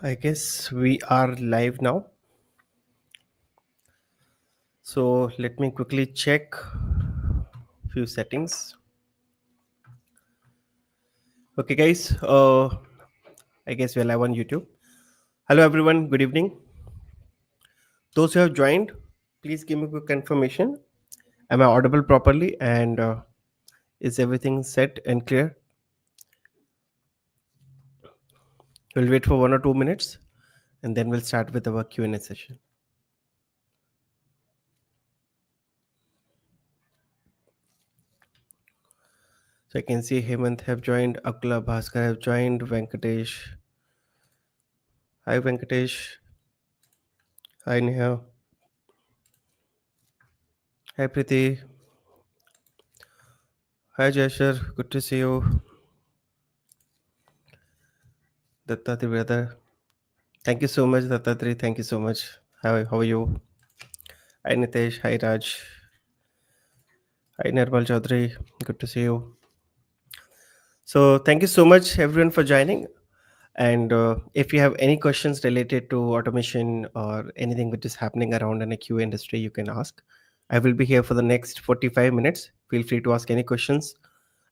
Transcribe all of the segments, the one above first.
I guess we are live now. So let me quickly check few settings. Okay, guys. I guess we're live on YouTube. Hello, everyone. Good evening. Those who have joined, please give me a quick confirmation. Am I audible properly? And is everything set and clear? We'll wait for 1 or 2 minutes, and then we'll start with our Q&A session. So I can see Hemant have joined, Akula Bhaskar have joined, Venkatesh. Hi, Venkatesh. Hi, Neha. Hi, Priti. Hi, Jashar. Good to see you. Dattatri brother. Thank you so much, Dattatri. Thank you so much. How are you? Hi, Nitesh. Hi, Raj. Hi, Nirmal Chaudhary. Good to see you. So, thank you so much, everyone, for joining. And if you have any questions related to automation or anything which is happening around in a QA industry, you can ask. I will be here for the next 45 minutes. Feel free to ask any questions.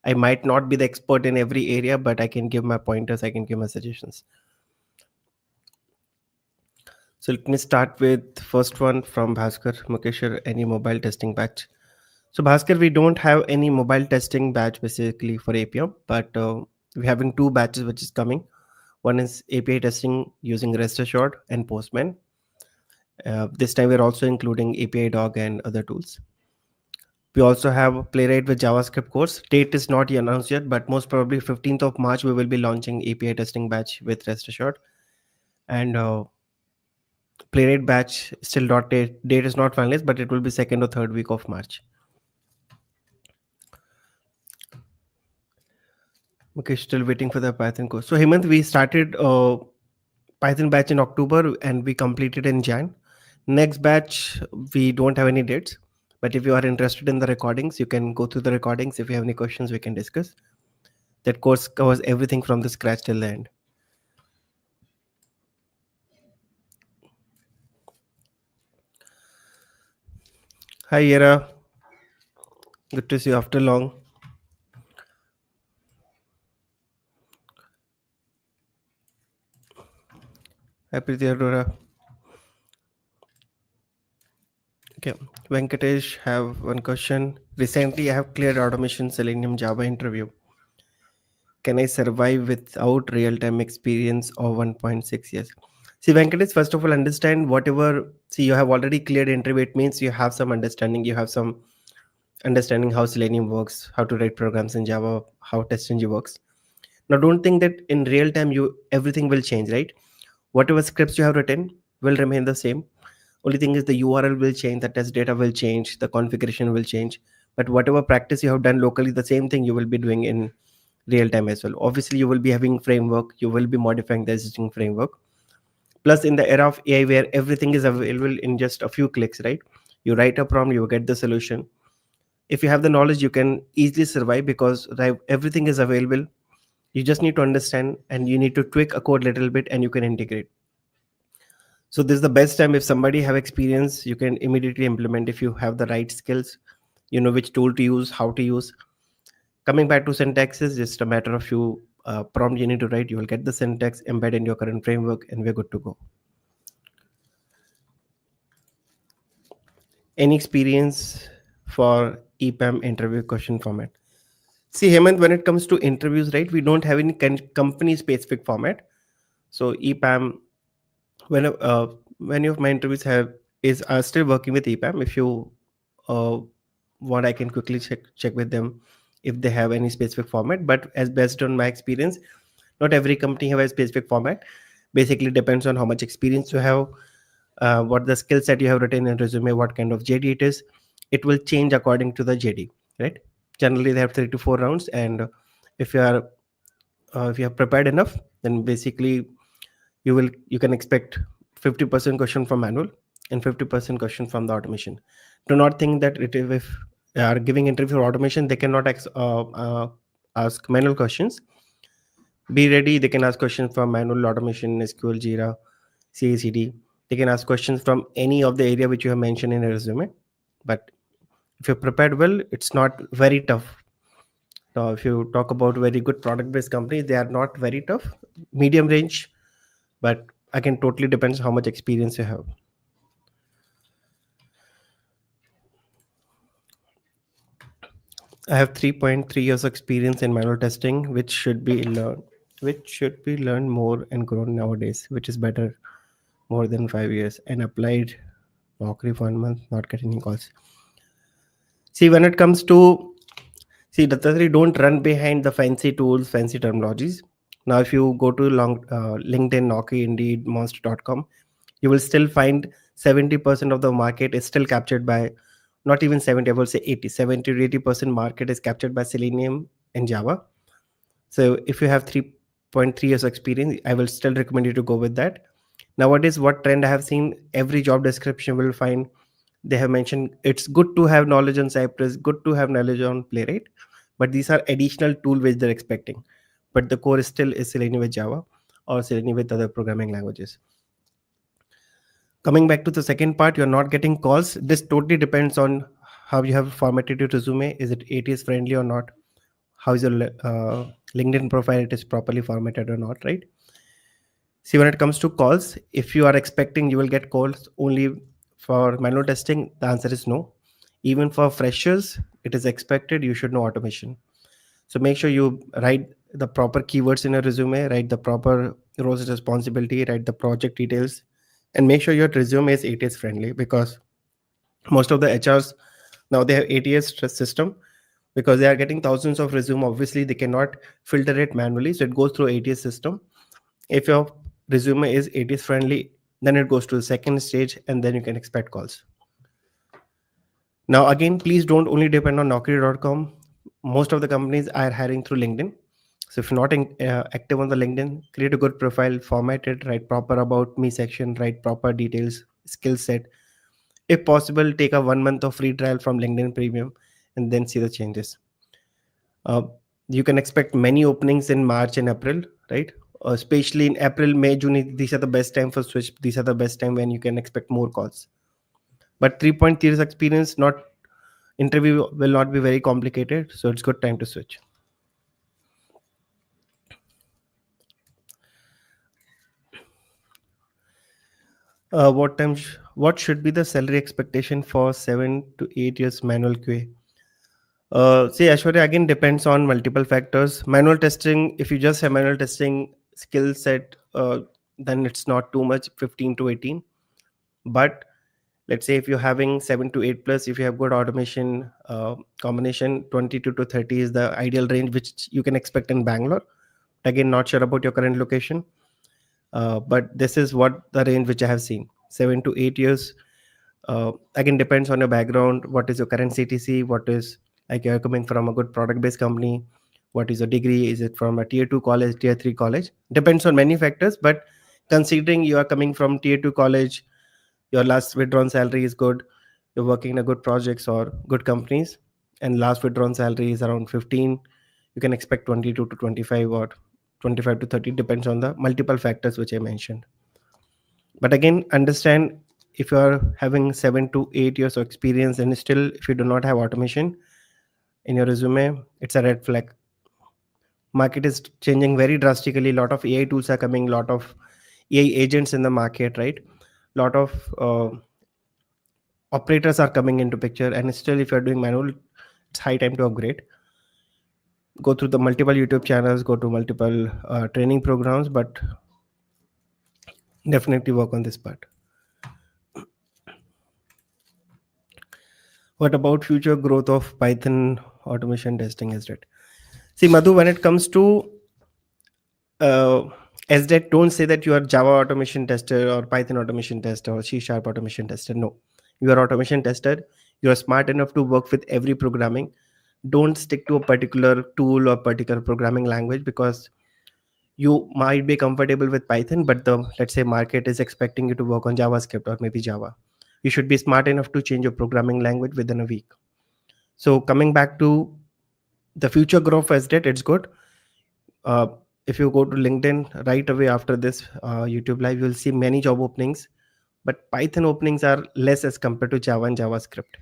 I might not be the expert in every area, but I can give my pointers, I can give my suggestions. So let me start with first one from Bhaskar Mukeshwar, any mobile testing batch. So Bhaskar, we don't have any mobile testing batch basically for APM, but we're having two batches which is coming. One is API testing using REST Assured and Postman. This time we're also including API Dog and other tools. We also have Playwright with JavaScript course. Date is not announced yet, but most probably 15th of March we will be launching API testing batch with REST Assured. And Playwright batch still not date is not finalized, but it will be second or third week of March. Okay, still waiting for the Python course. So Hemant, we started Python batch in October and we completed in Jan. Next batch we don't have any dates, but if you are interested in the recordings, you can go through the recordings. If you have any questions, we can discuss. That course covers everything from the scratch till the end. Hi Yera, good to see you after long. Hi Preeti Arora. Okay, Venkatesh have one question. Recently, I have cleared automation Selenium Java interview. Can I survive without real-time experience of 1.6 years? See, Venkatesh, first of all, understand whatever. See, you have already cleared interview. It means you have some understanding. You have some understanding how Selenium works, how to write programs in Java, how TestNG works. Now, don't think that in real time you everything will change, right? Whatever scripts you have written will remain the same. Only thing is the URL will change, the test data will change, the configuration will change. But whatever practice you have done locally, the same thing you will be doing in real time as well. Obviously, you will be having framework, you will be modifying the existing framework. Plus, in the era of AI, where everything is available in just a few clicks, right? You write a prompt, you get the solution. If you have the knowledge, you can easily survive because everything is available. You just need to understand and you need to tweak a code a little bit and you can integrate. So this is the best time. If somebody have experience, you can immediately implement. If you have the right skills, you know which tool to use, how to use. Coming back to syntax is just a matter of few prompt you need to write. You will get the syntax, embed in your current framework, and we're good to go. Any experience for EPAM interview question format? See, Hemant, when it comes to interviews, right, we don't have any company specific format. So EPAM, when many of my interviews have is are still working with EPAM. If you want, I can quickly check with them if they have any specific format. But as based on my experience, not every company have a specific format. Basically, depends on how much experience you have, what the skill set you have written in resume, what kind of JD it is. It will change according to the JD, right? Generally, they have 3 to 4 rounds, and if you have prepared enough, then basically you can expect 50% question from manual and 50% question from the automation. Do not think that if they are giving interview for automation, they cannot ask manual questions. Be ready. They can ask questions from manual automation, SQL, Jira, CI/CD. They can ask questions from any of the area which you have mentioned in your resume. But if you're prepared well, it's not very tough. Now, if you talk about very good product-based companies, they are not very tough, medium range, but again, totally depends how much experience you have. I have 3.3 years experience in manual testing, which should be learned more and grown nowadays, which is better more than 5 years, and applied Naukri for 1 month, not get any calls. See, when it comes to see, Dattari, don't run behind the fancy tools, fancy terminologies. Now, if you go to LinkedIn, Naukri, Indeed, Monster.com, you will still find 70% of the market is still captured by, not even 70, I will say 80, 70 to 80% market is captured by Selenium and Java. So if you have 3.3 years experience, I will still recommend you to go with that. Nowadays, what trend I have seen, every job description will find they have mentioned it's good to have knowledge on Cypress, good to have knowledge on Playwright, but these are additional tool which they're expecting. But the core still is Selenium with Java or Selenium with other programming languages. Coming back to the second part, you're not getting calls. This totally depends on how you have formatted your resume. Is it ATS friendly or not? How is your LinkedIn profile? It is properly formatted or not, right? See, when it comes to calls, if you are expecting you will get calls only for manual testing, the answer is no. Even for freshers, it is expected you should know automation. So make sure you write the proper keywords in your resume, write the proper roles and responsibility, write the project details, and make sure your resume is ATS friendly, because most of the HRs now they have ATS system, because they are getting thousands of resume. Obviously, they cannot filter it manually, so it goes through ATS system. If your resume is ATS friendly, then it goes to the second stage, and then you can expect calls. Now, again, please don't only depend on Naukri.com. Most of the companies are hiring through LinkedIn. So if you're not active on the LinkedIn, create a good profile, format it, write proper about me section, write proper details, skill set. If possible, take a 1 month of free trial from LinkedIn Premium and then see the changes. You can expect many openings in March and April, right? Especially in April, May, June, these are the best time for switch. These are the best time when you can expect more calls. But 3.3 years experience, not interview will not be very complicated, so it's good time to switch. What should be the salary expectation for 7 to 8 years manual QA? See, Ashwarya, again depends on multiple factors. Manual testing, if you just have manual testing skill set, then it's not too much, 15 to 18. But let's say if you're having 7 to 8 plus, if you have good automation combination, 22 to 30 is the ideal range which you can expect in Bangalore. Again, not sure about your current location, but this is what the range which I have seen, 7 to 8 years. Again, depends on your background, what is your current CTC, what is, like, you're coming from a good product based company, what is your degree, is it from a tier 2 college, tier 3 college, depends on many factors. But considering you are coming from tier 2 college, your last withdrawn salary is good, you're working in a good projects or good companies, and last withdrawn salary is around 15, you can expect 22 to 25 or 25 to 30, depends on the multiple factors which I mentioned. But again, understand, if you are having 7 to 8 years of experience and still if you do not have automation in your resume, it's a red flag. Market is changing very drastically, lot of AI tools are coming, lot of AI agents in the market, right? Lot of operators are coming into picture, and still if you're doing manual, it's high time to upgrade. Go through the multiple YouTube channels, go to multiple training programs, but definitely work on this part. What about future growth of Python automation testing as that? See, Madhu, when it comes to SDET, don't say that you are Java automation tester or Python automation tester or C# automation tester. No, you are automation tester. You are smart enough to work with every programming. Don't stick to a particular tool or particular programming language, because you might be comfortable with Python, but the, let's say, market is expecting you to work on JavaScript or maybe Java. You should be smart enough to change your programming language within a week. So coming back to the future growth of SDET, it's good. If you go to LinkedIn right away after this YouTube live, you'll see many job openings, but Python openings are less as compared to Java and JavaScript.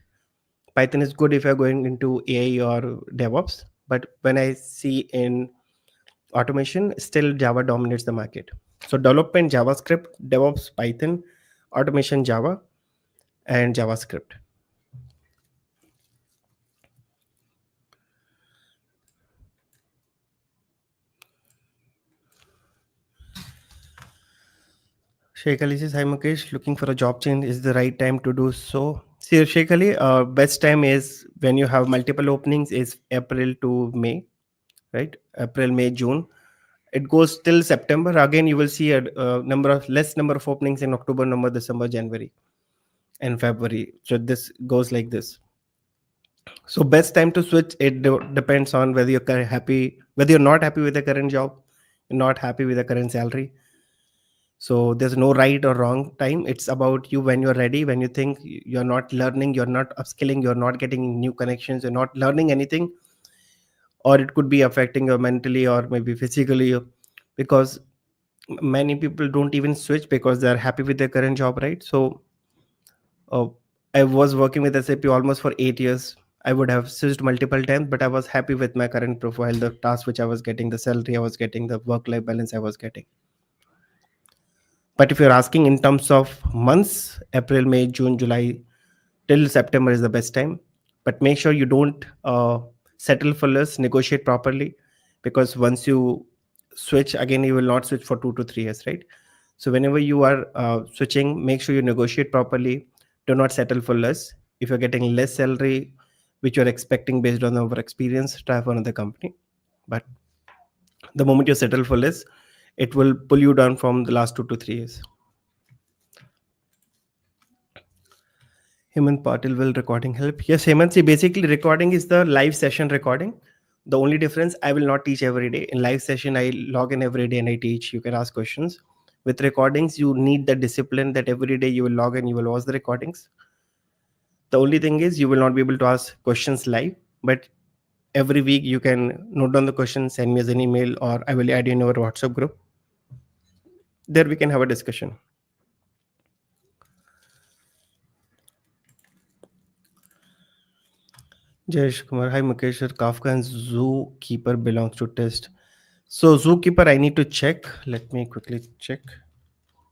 Python is good if you're going into AI or DevOps, but when I see in automation, still Java dominates the market. So development JavaScript, DevOps Python, automation Java, and JavaScript. Sheikh Ali says, "Hi Mukesh, looking for a job change. Is the right time to do so?" See, Sheikh Ali, best time is when you have multiple openings is April to May, right? April, May, June. It goes till September. Again, you will see a less number of openings in October, November, December, January, and February. So this goes like this. So best time to switch. It depends on whether you're happy, whether you're not happy with the current job, you're not happy with the current salary. So there's no right or wrong time. It's about you when you're ready, when you think you're not learning, you're not upskilling, you're not getting new connections, you're not learning anything, or it could be affecting you mentally or maybe physically, because many people don't even switch because they're happy with their current job, right? So uh, I was working with SAP almost for 8 years. I would have switched multiple times, but I was happy with my current profile, the task which I was getting, the salary I was getting, the work life balance I was getting. But if you're asking in terms of months, April, May, June, July, till September is the best time. But make sure you don't settle for less, negotiate properly, because once you switch again, you will not switch for 2 to 3 years, right? So whenever you are switching, make sure you negotiate properly. Do not settle for less. If you're getting less salary, which you're expecting based on our experience, try for another company. But the moment you settle for less, it will pull you down from the last 2 to 3 years. Hemant Patil, will recording help? Yes, Hemant, see, basically recording is the live session recording. The only difference, I will not teach every day. In live session, I log in every day and I teach. You can ask questions. With recordings, you need the discipline that every day you will log in, you will watch the recordings. The only thing is you will not be able to ask questions live, but every week you can note down the question, send me as an email, or I will add you in our WhatsApp group. There we can have a discussion. Jayesh Kumar, hi Mukesh, sir, Kafka and Zookeeper belongs to test. So Zookeeper, I need to check. Let me quickly check.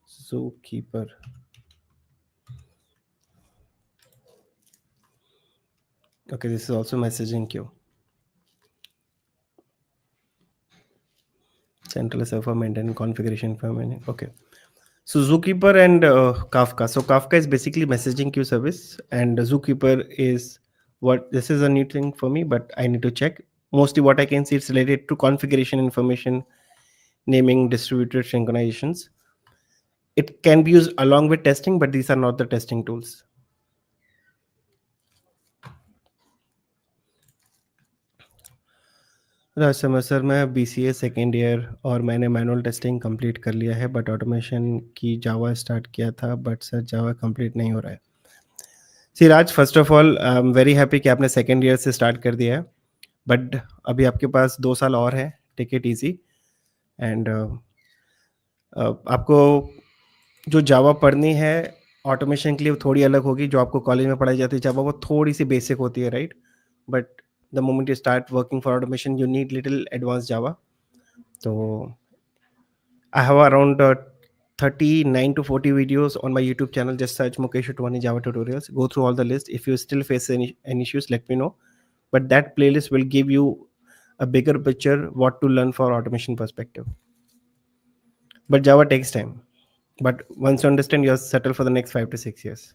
Zookeeper. Okay, this is also messaging queue. Central server maintenance configuration for many. Okay. So Zookeeper and Kafka. So Kafka is basically messaging queue service, and Zookeeper is what this is a new thing for me, but I need to check. Mostly what I can see it's related to configuration information, naming, distributed synchronizations. It can be used along with testing, but these are not the testing tools. Raj sir, मैं BCA second year और मैंने manual testing complete कर लिया है, but automation की जावा start किया था, but sir Java complete नहीं हो रहा है। सी Raj, first of all I am very happy कि आपने सेकेंड ईयर से स्टार्ट कर दिया है, बट अभी आपके पास 2 साल और है। टेक इट ईजी एंड आपको जो जावा पढ़नी है ऑटोमेशन के लिए वो थोड़ी अलग होगी। जो आपको कॉलेज में पढ़ाई जाती है जावा, वो थोड़ी सी बेसिक होती है, right? But the moment you start working for automation, you need little advance जावा। तो I have around 39 to 40 videos on my YouTube channel. Just search Mukesh Utwani Java tutorials. Go through all the list. If you still face any issues, let me know. But that playlist will give you a bigger picture what to learn for automation perspective. But Java takes time. But once you understand, you're settled for the next 5 to 6 years.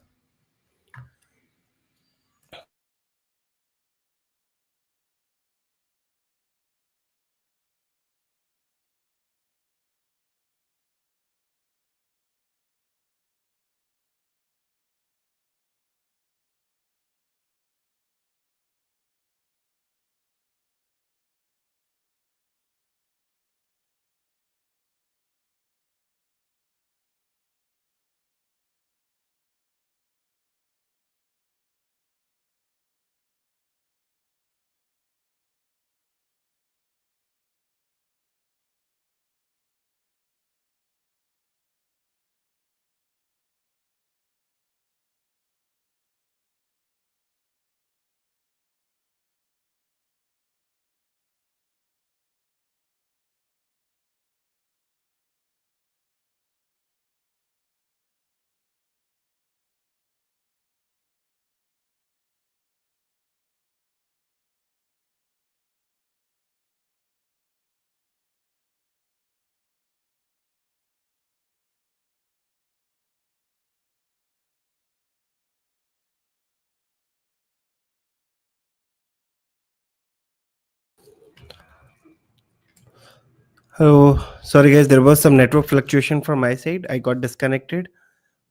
Oh, sorry guys, there was some network fluctuation from my side. I got disconnected,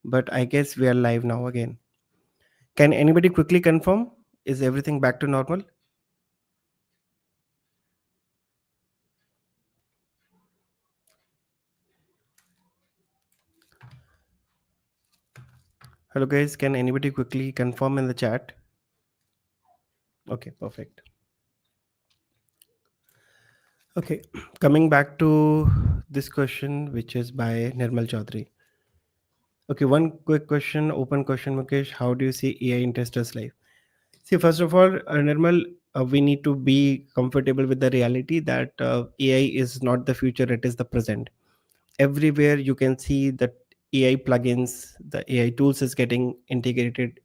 but I guess we are live now again. Can anybody quickly confirm? Is everything back to normal? Hello guys, can anybody quickly confirm in the chat? Okay, perfect. Okay, coming back to this question, which is by Nirmal Chaudhary. Okay, one quick question, open question, Mukesh. How do you see AI in testers' life? See, first of all, Nirmal, we need to be comfortable with the reality that AI is not the future; it is the present. Everywhere you can see that AI plugins, the AI tools is getting integrated.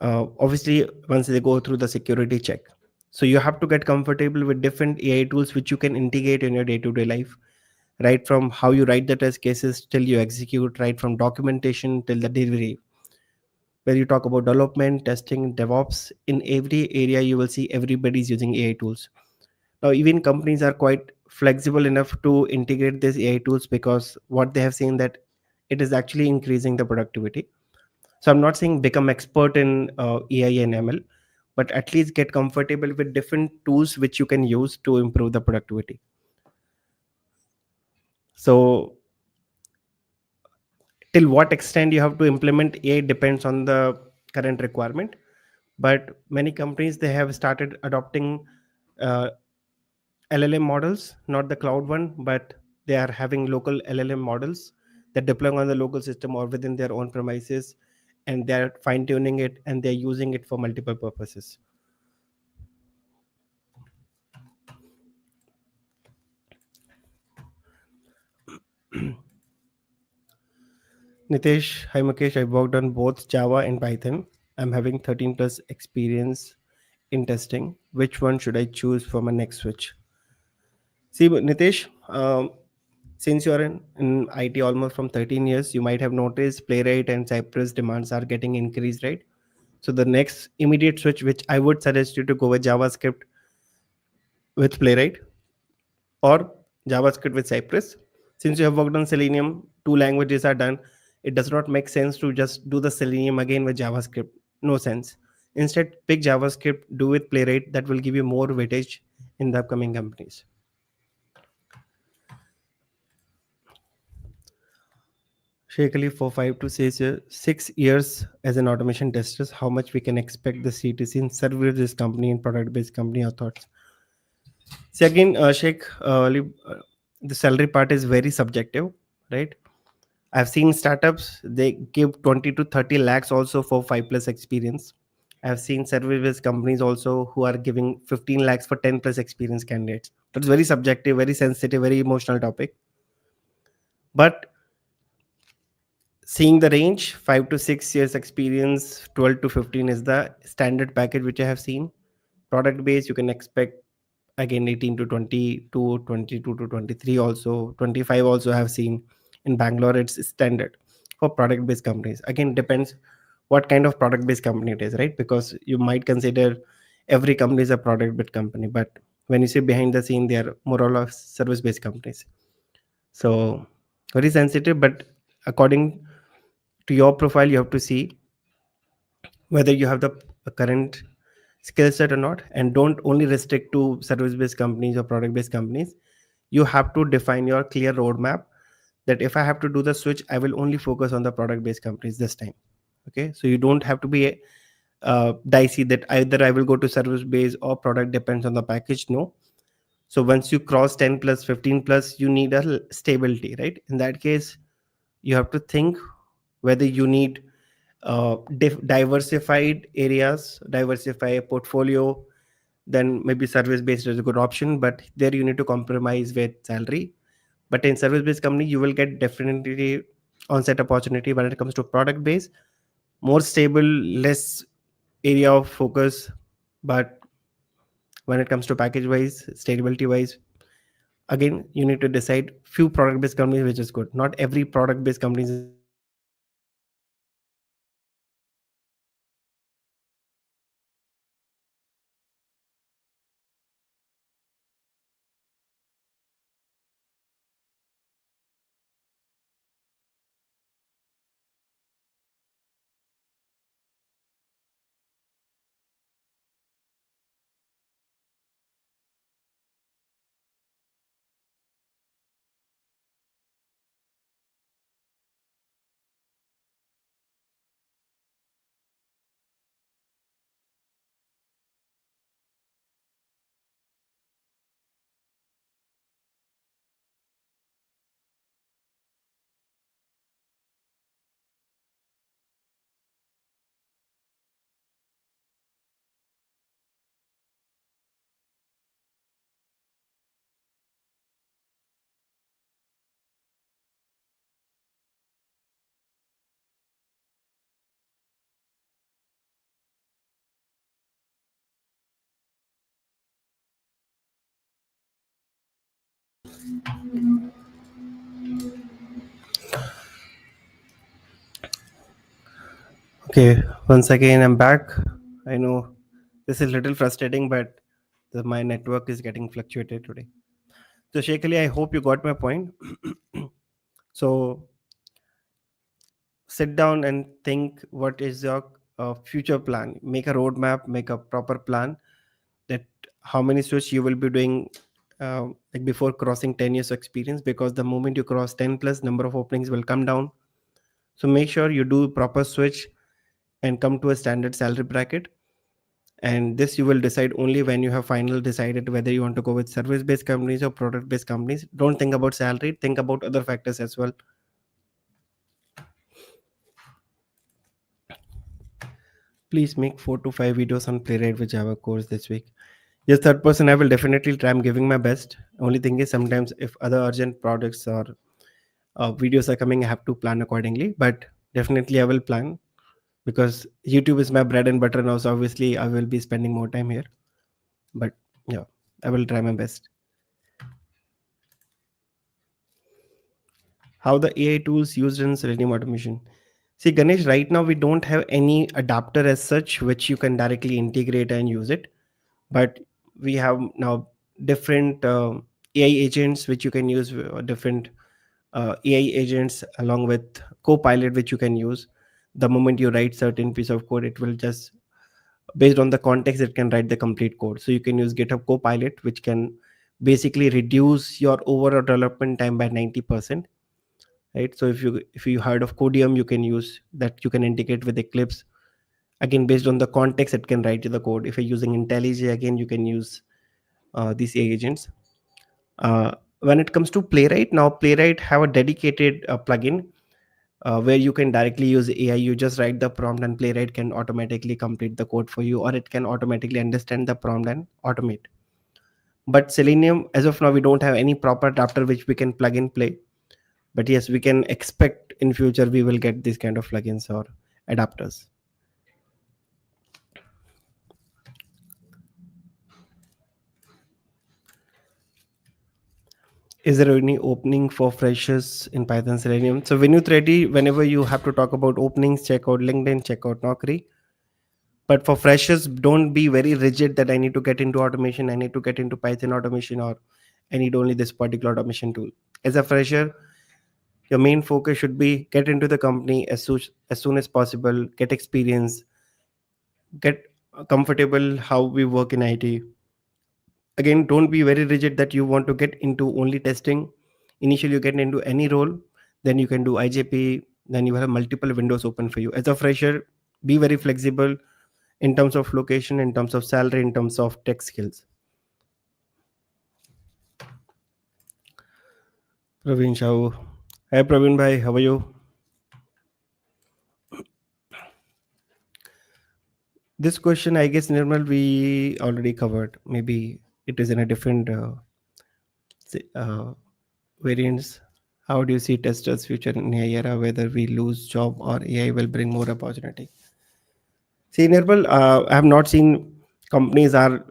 Obviously, once they go through the security check, so you have to get comfortable with different AI tools which you can integrate in your day-to-day life. Right from how you write the test cases till you execute, right from documentation till the delivery. Where you talk about development, testing, DevOps, in every area you will see everybody's using AI tools. Now, even companies are quite flexible enough to integrate these AI tools because what they have seen that it is actually increasing the productivity. So I'm not saying become expert in AI and ML, but at least get comfortable with different tools which you can use to improve the productivity. So till what extent you have to implement AI depends on the current requirement. But many companies they have started adopting uh, LLM models, not the cloud one, but they are having local LLM models that deploying on the local system or within their own premises, and they're fine tuning it and they're using it for multiple purposes. Nitesh, hi Mukesh, I worked on both Java and Python. I'm having 13 plus experience in testing. Which one should I choose for my next switch? See, Nitesh, since you're in IT almost from 13 years, you might have noticed Playwright and Cypress demands are getting increased, right? So the next immediate switch, which I would suggest you to go with JavaScript with Playwright or JavaScript with Cypress. Since you have worked on Selenium, two languages are done. It does not make sense to just do the Selenium again with JavaScript. No sense. Instead, pick JavaScript, do with Playwright. That will give you more weightage in the upcoming companies. Sheikh Ali, for 6 years as an automation tester, how much we can expect the CTC in service company and product based company? Your thoughts? See again, Sheikh Ali, the salary part is very subjective, right? I've seen startups they give 20 to 30 lakhs also for 5 plus experience. I've seen service based companies also who are giving 15 lakhs for 10 plus experience candidates. That's very subjective, very sensitive, very emotional topic. But seeing the range 5 to 6 years experience, 12 to 15 is the standard package which I have seen. Product base you can expect again 18 to 22, 22 to 23, also 25 also have seen. In Bangalore it's standard for product based companies. Again depends what kind of product based company it is, right? Because you might consider every company is a product based company, but when you see behind the scene they are more or less service based companies. So very sensitive, but according to your profile you have to see whether you have the current skill set or not, and don't only restrict to service based companies or product based companies. You have to define your clear roadmap that if I have to do the switch I will only focus on the product based companies this time. Okay, so you don't have to be dicey that either I will go to service based or product, depends on the package. No. So once you cross 10 plus 15 plus you need a stability, right? In that case you have to think whether you need diversified areas, diversify a portfolio, then maybe service based is a good option, but there you need to compromise with salary. But in service based company you will get definitely on-set opportunity. When it comes to product base, more stable, less area of focus. But when it comes to package wise, stability wise, again you need to decide few product based companies which is good. Not every product based company is good. Some product based companies are good, some product based companies are not good. So you have to decide which product based company you want to go with. Okay, once again, I'm back. I know this is a little frustrating, but my network is getting fluctuated today. So, Shekhali, I hope you got my point. So, sit down and think what is your future plan. Make a roadmap, make a proper plan that how many switch you will be doing like before crossing 10 years of experience, because the moment you cross 10 plus, number of openings will come down. So, make sure you do proper switch and come to a standard salary bracket, and this you will decide only when you have final decided whether you want to go with service based companies or product based companies. Don't think about salary, think about other factors as well. Please make 4 to 5 videos on Playwright with Java course this week. Yes, third person, I will definitely try. I'm giving my best. Only thing is sometimes if other urgent products or videos are coming, I have to plan accordingly, but definitely I will plan, because YouTube is my bread and butter now, so obviously I will be spending more time here. But yeah, I will try my best. How the AI tools used in Selenium automation. See, Ganesh, right now we don't have any adapter as such which you can directly integrate and use it, but we have now different AI agents which you can use, different AI agents along with Copilot which you can use. The moment you write certain piece of code, it will just based on the context it can write the complete code. So you can use GitHub Copilot, which can basically reduce your overall development time by 90%, right? So if you heard of Codium, you can use that. You can integrate with Eclipse. Again, based on the context, it can write you the code. If you're using IntelliJ, again you can use these agents. When it comes to Playwright, now Playwright have a dedicated plugin where you can directly use AI. You just write the prompt and Playwright can automatically complete the code for you, or it can automatically understand the prompt and automate. But Selenium, as of now, we don't have any proper adapter which we can plug and play. But yes, we can expect in future we will get these kind of plugins or adapters. Is there any opening for freshers in Python Selenium? So Vinut Reddy, whenever you have to talk about openings, check out LinkedIn, check out Naukri. But for freshers, don't be very rigid that I need to get into automation, I need to get into Python automation, or I need only this particular automation tool. As a fresher, your main focus should be get into the company as soon as possible, get experience, get comfortable how we work in IT. Again, don't be very rigid that you want to get into only testing. Initially you get into any role, then you can do IJP, then you have multiple windows open for you. As a fresher, be very flexible in terms of location, in terms of salary, in terms of tech skills. Praveen Shaw. Hi Praveen bhai, how are you? This question, I guess, Nirmal, we already covered. Maybe it is in a different uh, variants. How do you see testers' future in AI era? Whether we lose job or AI will bring more opportunity? See, Nirmal, I have not seen companies are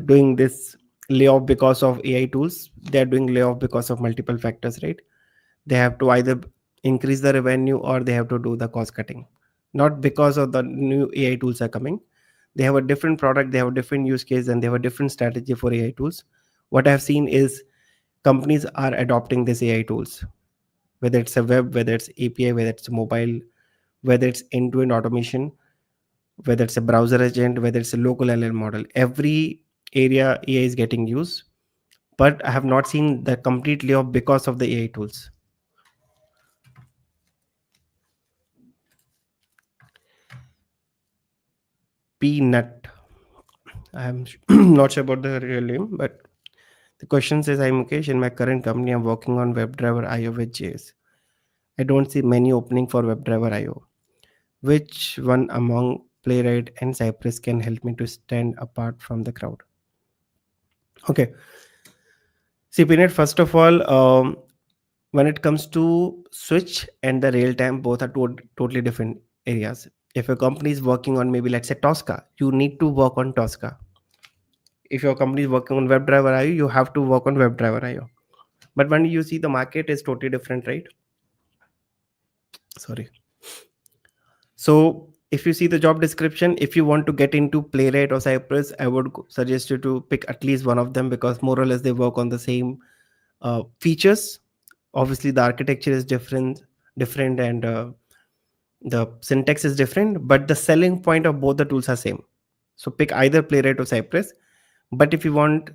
doing this layoff because of AI tools. They are doing layoff because of multiple factors, right? They have to either increase the revenue or they have to do the cost cutting, not because of the new AI tools are coming. They have a different product, they have a different use case, and they have a different strategy for AI tools. What I've seen is companies are adopting these AI tools, whether it's a web, whether it's API, whether it's mobile, whether it's end-to-end automation, whether it's a browser agent, whether it's a local LLM model. Every area AI is getting used, but I have not seen the complete layoff because of the AI tools. Peanut. I'm not sure about the real name, but the question says, I'm Mukesh. In my current company, I'm working on WebDriver IO with JS. I don't see many opening for WebDriver IO. Which one among Playwright and Cypress can help me to stand apart from the crowd? Okay. See, Peanut, first of all, when it comes to Switch and the real time, both are totally different areas. If a company is working on maybe, let's say, Tosca, you need to work on Tosca. If your company is working on WebDriver IO, you have to work on WebDriver IO. But when you see the market is totally different, right? Sorry. So if you see the job description, if you want to get into Playwright or Cypress, I would suggest you to pick at least one of them, because more or less they work on the same features. Obviously the architecture is different, and the syntax is different, but the selling point of both the tools are same. So pick either Playwright or Cypress. But if you want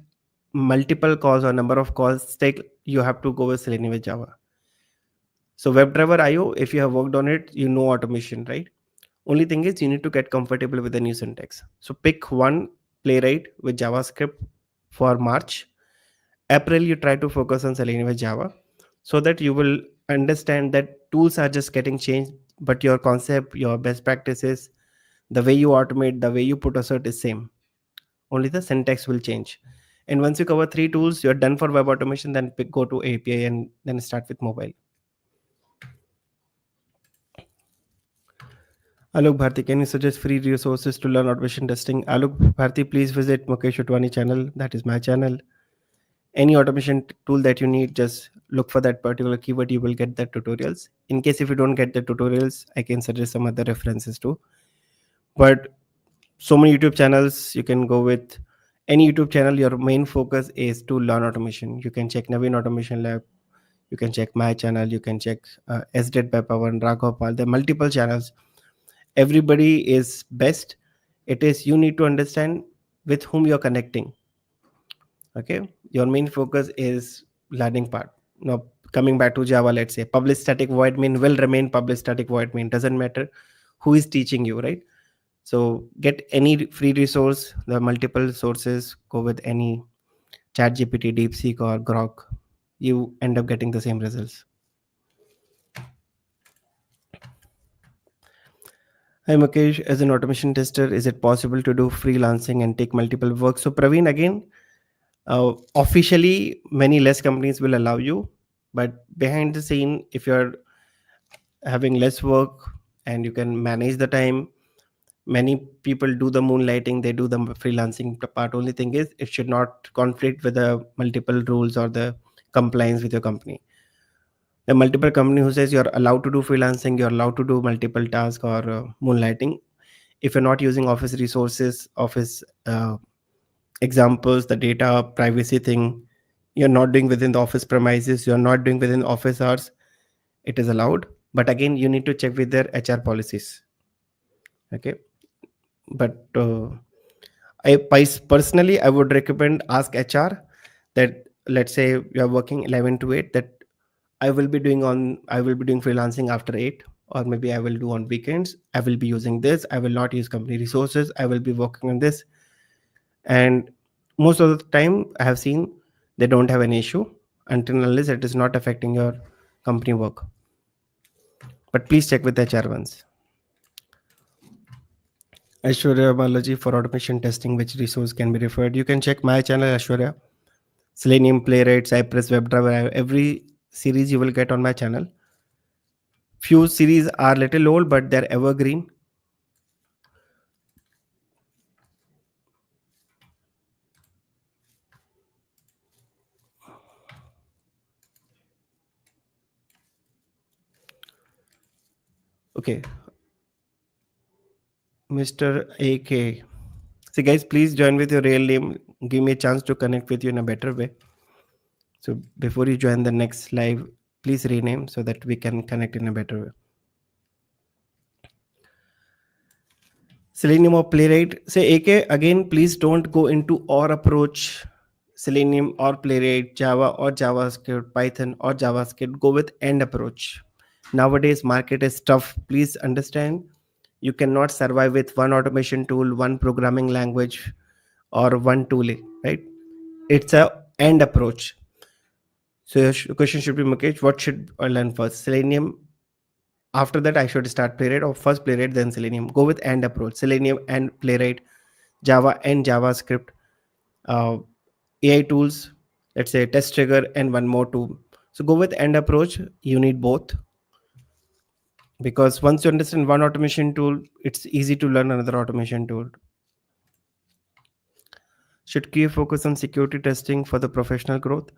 multiple calls or number of calls, take, you have to go with Selenium with Java. So WebDriver IO, if you have worked on it, you know automation, right? Only thing is you need to get comfortable with the new syntax. So pick one, Playwright with JavaScript for March. April, you try to focus on Selenium with Java, so that you will understand that tools are just getting changed, but your concept, your best practices, the way you automate, the way you put assert is same. Only the syntax will change. And once you cover three tools, you're done for web automation. Then go to API and then start with mobile. Alok Bharti, can you suggest free resources to learn automation testing? Alok Bharti, please visit Mukesh Utwani channel. That is my channel. Any automation tool that you need, just look for that particular keyword. You will get the tutorials. In case if you don't get the tutorials, I can suggest some other references too. But so many YouTube channels, you can go with any YouTube channel. Your main focus is to learn automation. You can check Naveen Automation Lab. You can check my channel. You can check SDET by Pawan, Raghav Pal. There are multiple channels. Everybody is best. It is you need to understand with whom you're connecting. Okay, your main focus is learning part. Now coming back to Java, let's say public static void main will remain public static void main, doesn't matter who is teaching you, right? So get any free resource. There are multiple sources. Go with any Chat GPT, DeepSeek, or Grok. You end up getting the same results. Hi Mukesh, as an automation tester, is it possible to do freelancing and take multiple work? So Praveen, again, officially many less companies will allow you, but behind the scene, if you're having less work and you can manage the time, many people do the moonlighting, they do the freelancing part. Only thing is it should not conflict with the multiple rules or the compliance with your company. The multiple company who says you're allowed to do freelancing, you're allowed to do multiple tasks or moonlighting. If you're not using office resources, office examples, the data privacy thing, you're not doing within the office premises, you're not doing within office hours, it is allowed. But again, you need to check with their HR policies. Okay. But personally, I would recommend ask HR that, let's say you are working 11 to 8, that I will be doing freelancing after 8, or maybe I will do on weekends. I will be using this. I will not use company resources. I will be working on this. And most of the time I have seen they don't have an issue until unless it is not affecting your company work. But please check with the HR once. Aishwarya Balaji, for automation testing, which resource can be referred? You can check my channel, Aishwarya. Selenium, Playwright, Cypress, WebDriver, every series you will get on my channel. Few series are little old, but they're evergreen. Okay. Mr. AK. So guys, please join with your real name. Give me a chance to connect with you in a better way. So before you join the next live, please rename so that we can connect in a better way. Selenium or Playwright. Say AK again, please don't go into or approach Selenium or Playwright, Java or JavaScript, Python or JavaScript. Go with end approach. Nowadays, market is tough. Please understand, you cannot survive with one automation tool, one programming language, or one tooling, right? It's a end approach. So your question should be, Mukesh, what should I learn first? Selenium. After that, I should start Playwright, or first Playwright, then Selenium. Go with and approach. Selenium and Playwright, Java and JavaScript, AI tools, let's say Test Trigger, and one more tool. So go with and approach. You need both, because once you understand one automation tool, it's easy to learn another automation tool. Should QA focus on security testing for the professional growth?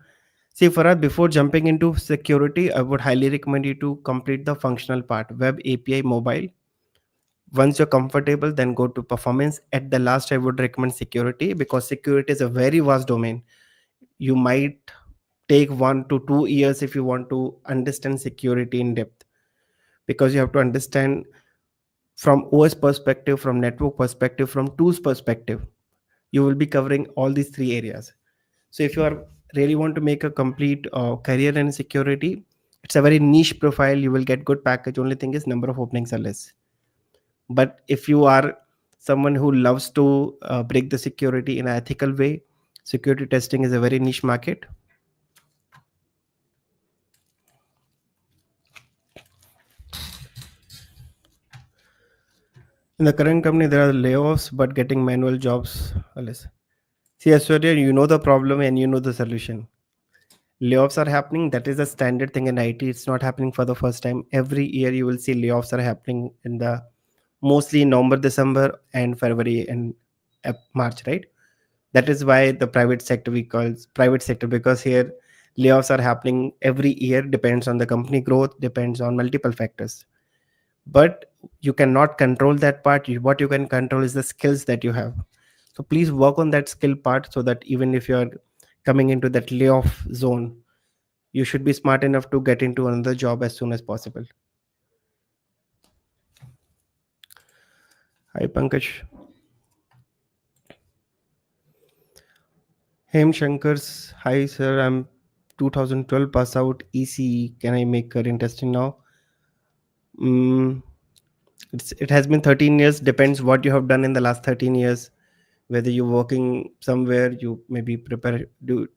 See, Farad, before jumping into security, I would highly recommend you to complete the functional part, web API, mobile. Once you're comfortable, then go to performance. At the last, I would recommend security, because security is a very vast domain. You might take 1 to 2 years if you want to understand security in depth, because you have to understand from OS perspective, from network perspective, from tools perspective. You will be covering all these three areas. So if you are really want to make a complete career in security, it's a very niche profile. You will get good package. Only thing is number of openings are less. But if you are someone who loves to break the security in an ethical way, security testing is a very niche market. In the current company, there are layoffs, but getting manual jobs are less. See, Aishwarya, you know the problem and you know the solution. Layoffs are happening. That is a standard thing in IT. It's not happening for the first time. Every year you will see layoffs are happening in the mostly November, December, and February and March, right? That is why the private sector we call private sector, because here layoffs are happening every year. Depends on the company growth, depends on multiple factors. But you cannot control that part. What you can control is the skills that you have. So please work on that skill part, so that even if you are coming into that layoff zone, you should be smart enough to get into another job as soon as possible. Hi, Pankaj. Hem Shankars. Hi, sir. I'm 2012 pass out ECE. Can I make career testing now? Mm, it has been 13 years. Depends what you have done in the last 13 years. Whether you're working somewhere, you maybe prepare, you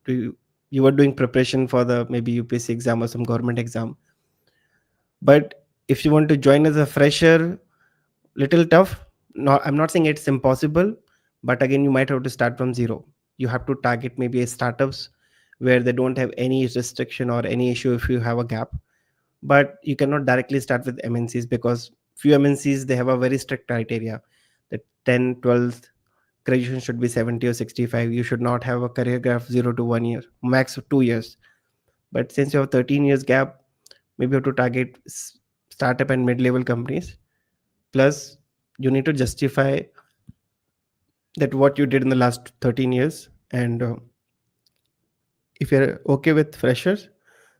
were doing preparation for the maybe UPSC exam or some government exam. But if you want to join as a fresher, little tough. No, I'm not saying it's impossible, but again, you might have to start from zero. You have to target maybe a startups where they don't have any restriction or any issue if you have a gap. But you cannot directly start with MNCs, because few MNCs they have a very strict criteria that 10, 12th graduation should be 70 or 65. You should not have a career gap 0 to 1 year, max of 2 years. But since you have 13 years gap, maybe you have to target startup and mid-level companies. Plus, you need to justify that what you did in the last 13 years. And if you're okay with freshers,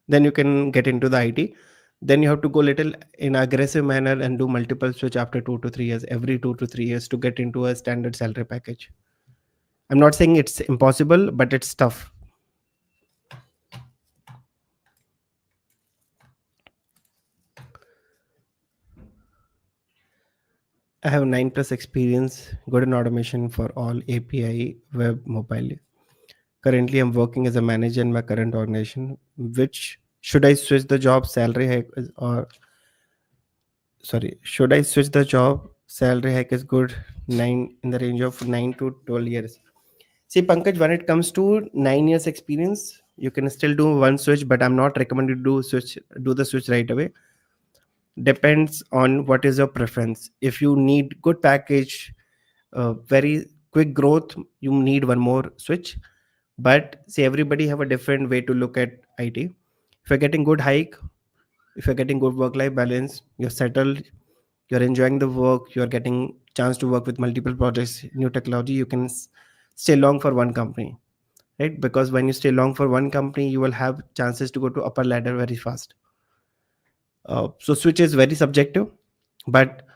then you can get into the IT. Then you have to go little in aggressive manner and do multiple switch after 2 to 3 years, every 2 to 3 years, to get into a standard salary package. I'm not saying it's impossible, but it's tough. I have 9+ experience, good in automation for all API, web, mobile. Currently, I'm working as a manager in my current organization. Which should I switch the job, salary hike, or sorry, should I switch the job? Salary hike is good, nine in the range of 9 to 12 years. See, Pankaj, when it comes to 9 years experience, you can still do one switch, but I'm not recommended to do the switch right away. Depends on what is your preference. If you need good package, very quick growth, you need one more switch. But see, everybody have a different way to look at IT. If you're getting good hike, if you're getting good work life balance, you're settled, you're enjoying the work, you're getting chance to work with multiple projects, new technology, you can stay long for one company, right? Because when you stay long for one company, you will have chances to go to upper ladder very fast. So switch is very subjective, but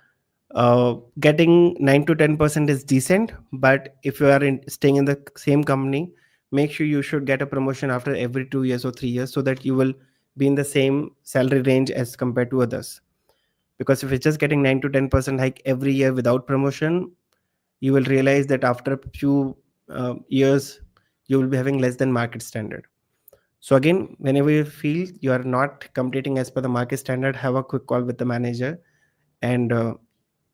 getting 9 to 10% is decent. But if you are staying in the same company, make sure you should get a promotion after every 2 years or 3 years, so that you will be in the same salary range as compared to others. Because if it's just getting 9 to 10% hike every year without promotion, you will realize that after a few years, you will be having less than market standard. So again, whenever you feel you are not completing as per the market standard, have a quick call with the manager. And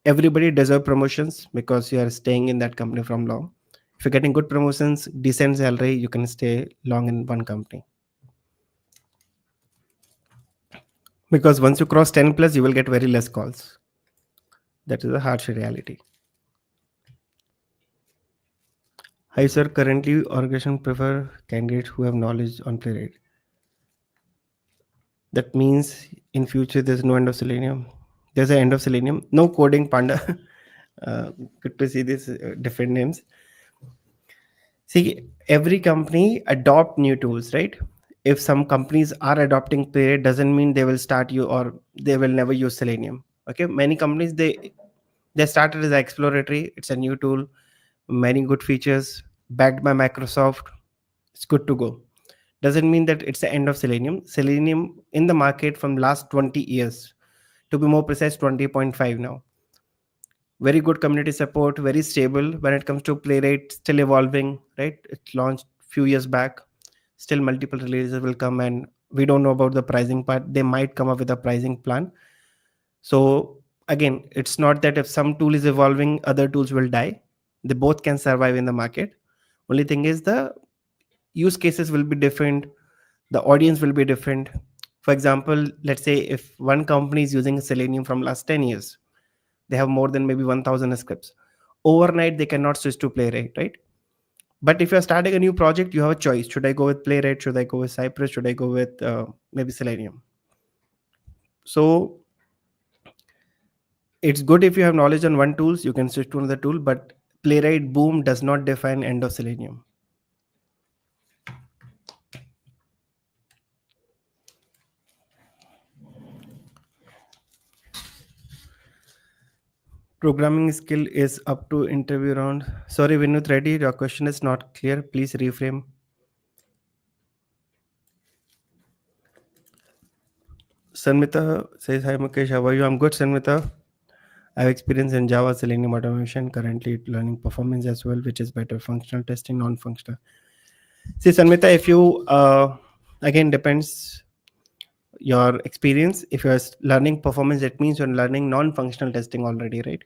everybody deserve promotions, because you are staying in that company from long. If you're getting good promotions, decent salary, you can stay long in one company. Because once you cross 10 plus, you will get very less calls. That is a harsh reality. Hi sir, currently organization prefer candidates who have knowledge on playwright. That means in future there's no end of Selenium. There's an end of Selenium. No coding panda. Good to see these different names. See, every company adopt new tools, right? If some companies are adopting Playwright, doesn't mean they will start you or they will never use Selenium. Okay, many companies they started as exploratory. It's a new tool, many good features, backed by Microsoft. It's good to go. Doesn't mean that it's the end of Selenium. Selenium in the market from last 20 years, to be more precise, 20.5 now. Very good community support, very stable when it comes to Playwright, still evolving, right? It launched few years back, still multiple releases will come, and we don't know about the pricing part. They might come up with a pricing plan. So again, it's not that if some tool is evolving, other tools will die. They both can survive in the market. Only thing is the use cases will be different, the audience will be different. For example, let's say if one company is using Selenium from last 10 years, they have more than maybe 1000 scripts. Overnight they cannot switch to Playwright, right? But if you're starting a new project, you have a choice. Should I go with Playwright? Should I go with Cypress? Should I go with maybe Selenium? So it's good if you have knowledge on one tools, you can switch to another tool, but Playwright boom does not define end of Selenium. Programming skill is up to interview round. Sorry, Vinut Reddy, your question is not clear. Please reframe. Sanmita says, hi Mukesh, how are you? I'm good, Sanmita. I have experience in Java, Selenium automation, currently learning performance as well, which is better, functional testing, non-functional. See, Sanmita, if you, again, depends your experience. If you're learning performance, that means you're learning non-functional testing already, right?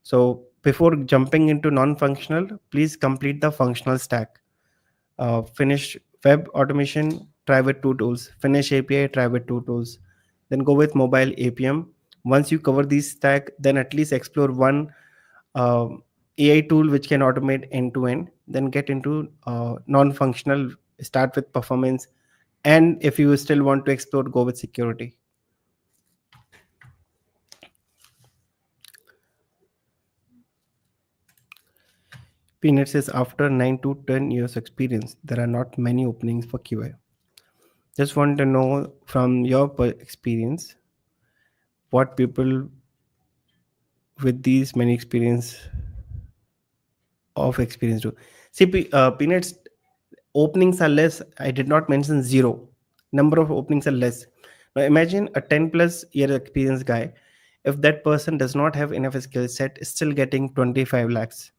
So before jumping into non-functional, please complete the functional stack. Finish web automation, try with two tools. Finish API, try with two tools. Then go with mobile APM. Once you cover these stack, then at least explore one uh, AI tool which can automate end to end. Then get into non-functional. Start with performance, and if you still want to explore, go with security. Peanut says after 9 to 10 years experience, there are not many openings for QA. Just want to know from your experience what people with these many experience do. See, Peanuts openings are less. I did not mention zero. Number of openings are less. Now imagine a 10 plus year experience guy. If that person does not have enough skill set, is still getting 25 lakhs.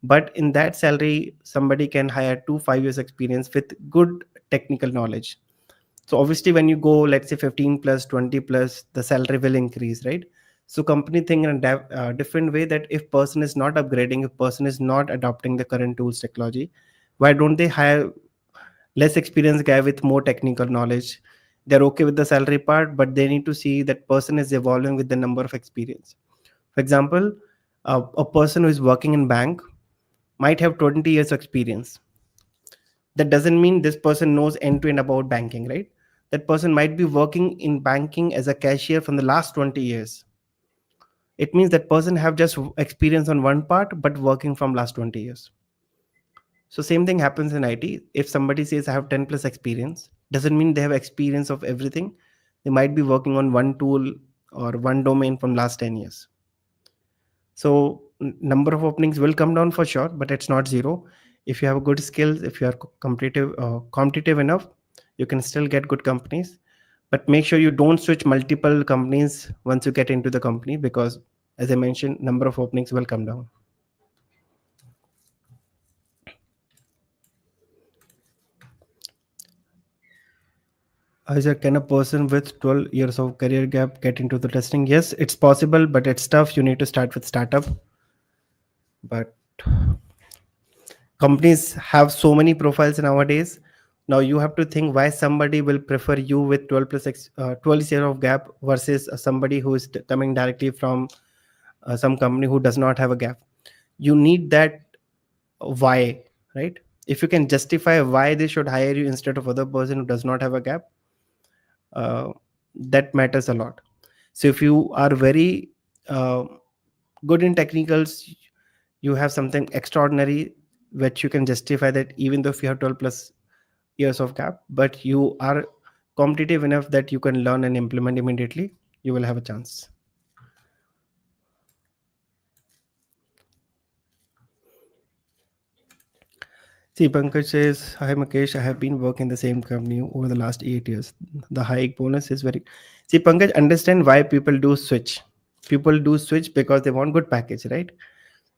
But in that salary, somebody can hire 2 5 years experience with good technical knowledge. So obviously when you go, let's say 15 plus 20 plus, the salary will increase, right? So company think in a different way, that if person is not upgrading, if person is not adopting the current tools technology, why don't they hire less experienced guy with more technical knowledge? They're okay with the salary part, but they need to see that person is evolving with the number of experience. For example, a person who is working in bank might have 20 years experience. That doesn't mean this person knows end to end about banking, right? That person might be working in banking as a cashier from the last 20 years. It means that person have just experience on one part but working from last 20 years. So same thing happens in IT. If somebody says I have 10 plus experience, doesn't mean they have experience of everything. They might be working on one tool or one domain from last 10 years. So number of openings will come down for sure, but it's not zero. If you have good skills, if you are competitive enough, you can still get good companies. But make sure you don't switch multiple companies once you get into the company, because as I mentioned, number of openings will come down. Isaac, can a person with 12 years of career gap get into the testing? Yes, it's possible, but it's tough. You need to start with startup. But companies have so many profiles nowadays. Now you have to think why somebody will prefer you with 12 plus 12 years of gap versus somebody who is coming directly from some company who does not have a gap. You need that why, right? If you can justify why they should hire you instead of other person who does not have a gap, uh, that matters a lot. So if you are very uh, good in technicals, you have something extraordinary which you can justify that even though if you have 12 plus years of gap, but you are competitive enough that you can learn and implement immediately, you will have a chance. See, Pankaj says, "Hi Mukesh, I have been working the same company over the last 8 years. The hike bonus is very." See, Pankaj, understand why people do switch. People do switch because they want good package, right?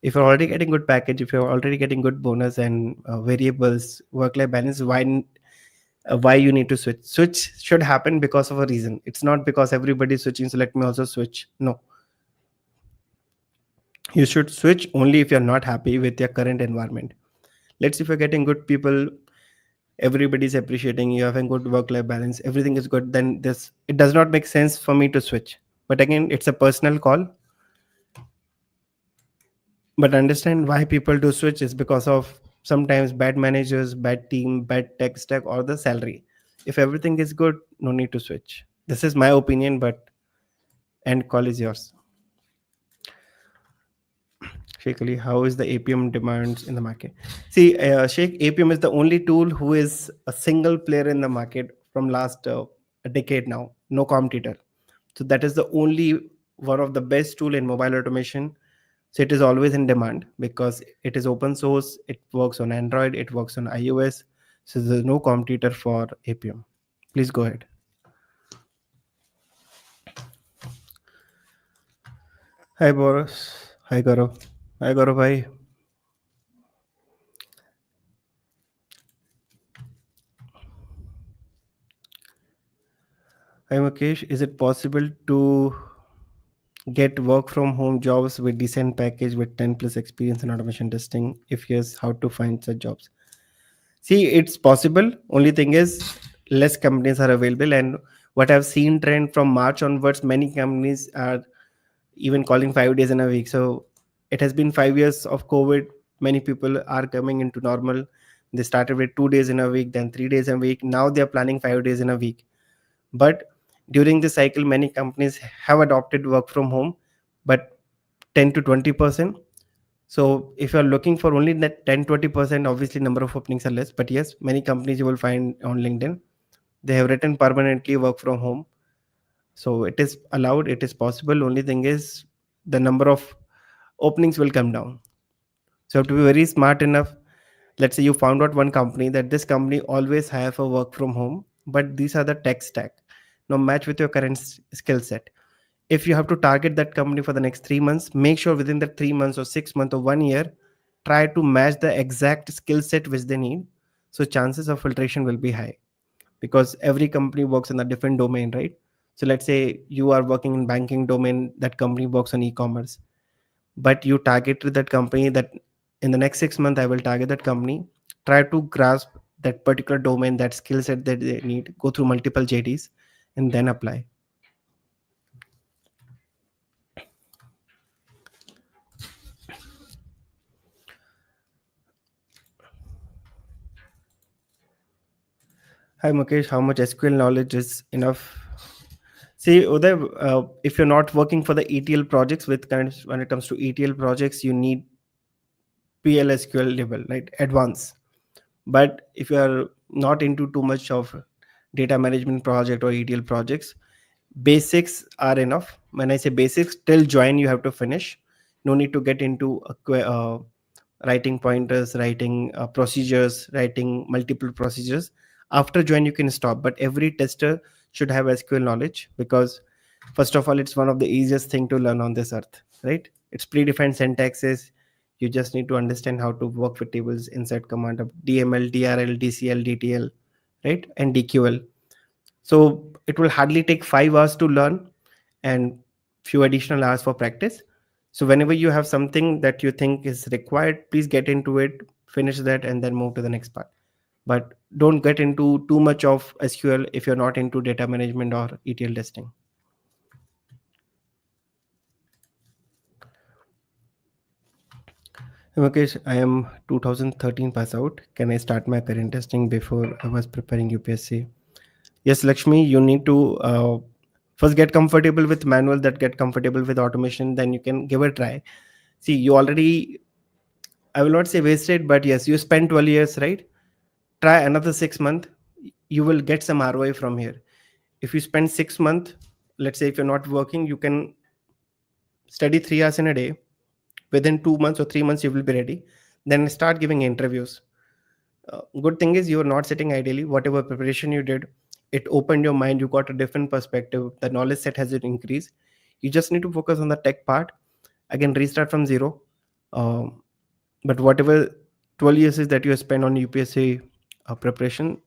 If you're already getting good package, if you're already getting good bonus and variables, work-life balance, why you need to switch? Switch should happen because of a reason. It's not because everybody's switching, so let me also switch. No, you should switch only if you're not happy with your current environment. Let's say if you're getting good people, everybody's appreciating you, having good work life balance, everything is good, then this it does not make sense for me to switch. But again, it's a personal call. But understand why people do switch is because of sometimes bad managers, bad team, bad tech stack, or the salary. If everything is good, no need to switch. This is my opinion, but end call is yours. Sheikh Ali, how is the APM demands in the market? See, Sheikh, APM is the only tool who is a single player in the market from last a decade now. No competitor. So that is the only one of the best tool in mobile automation. So it is always in demand because it is open source. It works on Android. It works on iOS. So there's no competitor for APM. Please go ahead. Hi Boris. Hi Gaurav. Hi Gaurav. Bhai. Hi Mukesh. Is it possible to get work from home jobs with decent package with 10 plus experience in automation testing? If yes, how to find such jobs? See, it's possible. Only thing is less companies are available, and what I've seen trend from March onwards, many companies are even calling 5 days in a week. So it has been 5 years of COVID. Many people are coming into normal. They started with 2 days in a week, then 3 days a week. Now they are planning 5 days in a week. But during this cycle, many companies have adopted work from home, but 10 to 20%. So if you're looking for only that 10-20%, obviously number of openings are less. But yes, many companies you will find on LinkedIn, they have written permanently work from home. So it is allowed, it is possible. Only thing is the number of openings will come down. So you have to be very smart enough. Let's say you found out one company that this company always hire for work from home, but these are the tech stack. Now match with your current skill set. If you have to target that company for the next 3 months, make sure within that 3 months or 6 months or 1 year, try to match the exact skill set which they need. So chances of filtration will be high because every company works in a different domain, right? So let's say you are working in banking domain, that company works on e-commerce, but you targeted that company that in the next 6 months I will target that company. Try to grasp that particular domain, that skill set that they need, go through multiple JDs and then apply. Hi Mukesh, how much SQL knowledge is enough? See, Uday, if you're not working for the ETL projects, with kind of, when it comes to ETL projects, you need PLSQL level, right? Advanced. But if you are not into too much of data management project or ETL projects, basics are enough. When I say basics, till join you have to finish. No need to get into writing pointers, writing procedures, writing multiple procedures. After join you can stop, but every tester should have SQL knowledge because first of all, it's one of the easiest thing to learn on this earth, right? It's predefined syntaxes. You just need to understand how to work with tables inside command of DML, DRL, DCL, DTL, right? And DQL. So it will hardly take 5 hours to learn and few additional hours for practice. So whenever you have something that you think is required, please get into it, finish that, and then move to the next part. But don't get into too much of SQL if you're not into data management or ETL testing. Mukesh, I am 2013 pass out. Can I start my current testing before I was preparing UPSC? Yes, Lakshmi, you need to first get comfortable with manual, that get comfortable with automation, then you can give a try. See, you already, I will not say wasted, but yes, you spent 12 years, right? Try another 6 months, you will get some ROI from here. If you spend 6 months, let's say if you're not working, you can study 3 hours in a day. Within 2 months or 3 months, you will be ready. Then start giving interviews. Good thing is you're not sitting ideally. Whatever preparation you did, it opened your mind. You got a different perspective. The knowledge set has increased. You just need to focus on the tech part. Again, restart from zero. Um, but whatever 12 years is that you spend on UPSC preparation,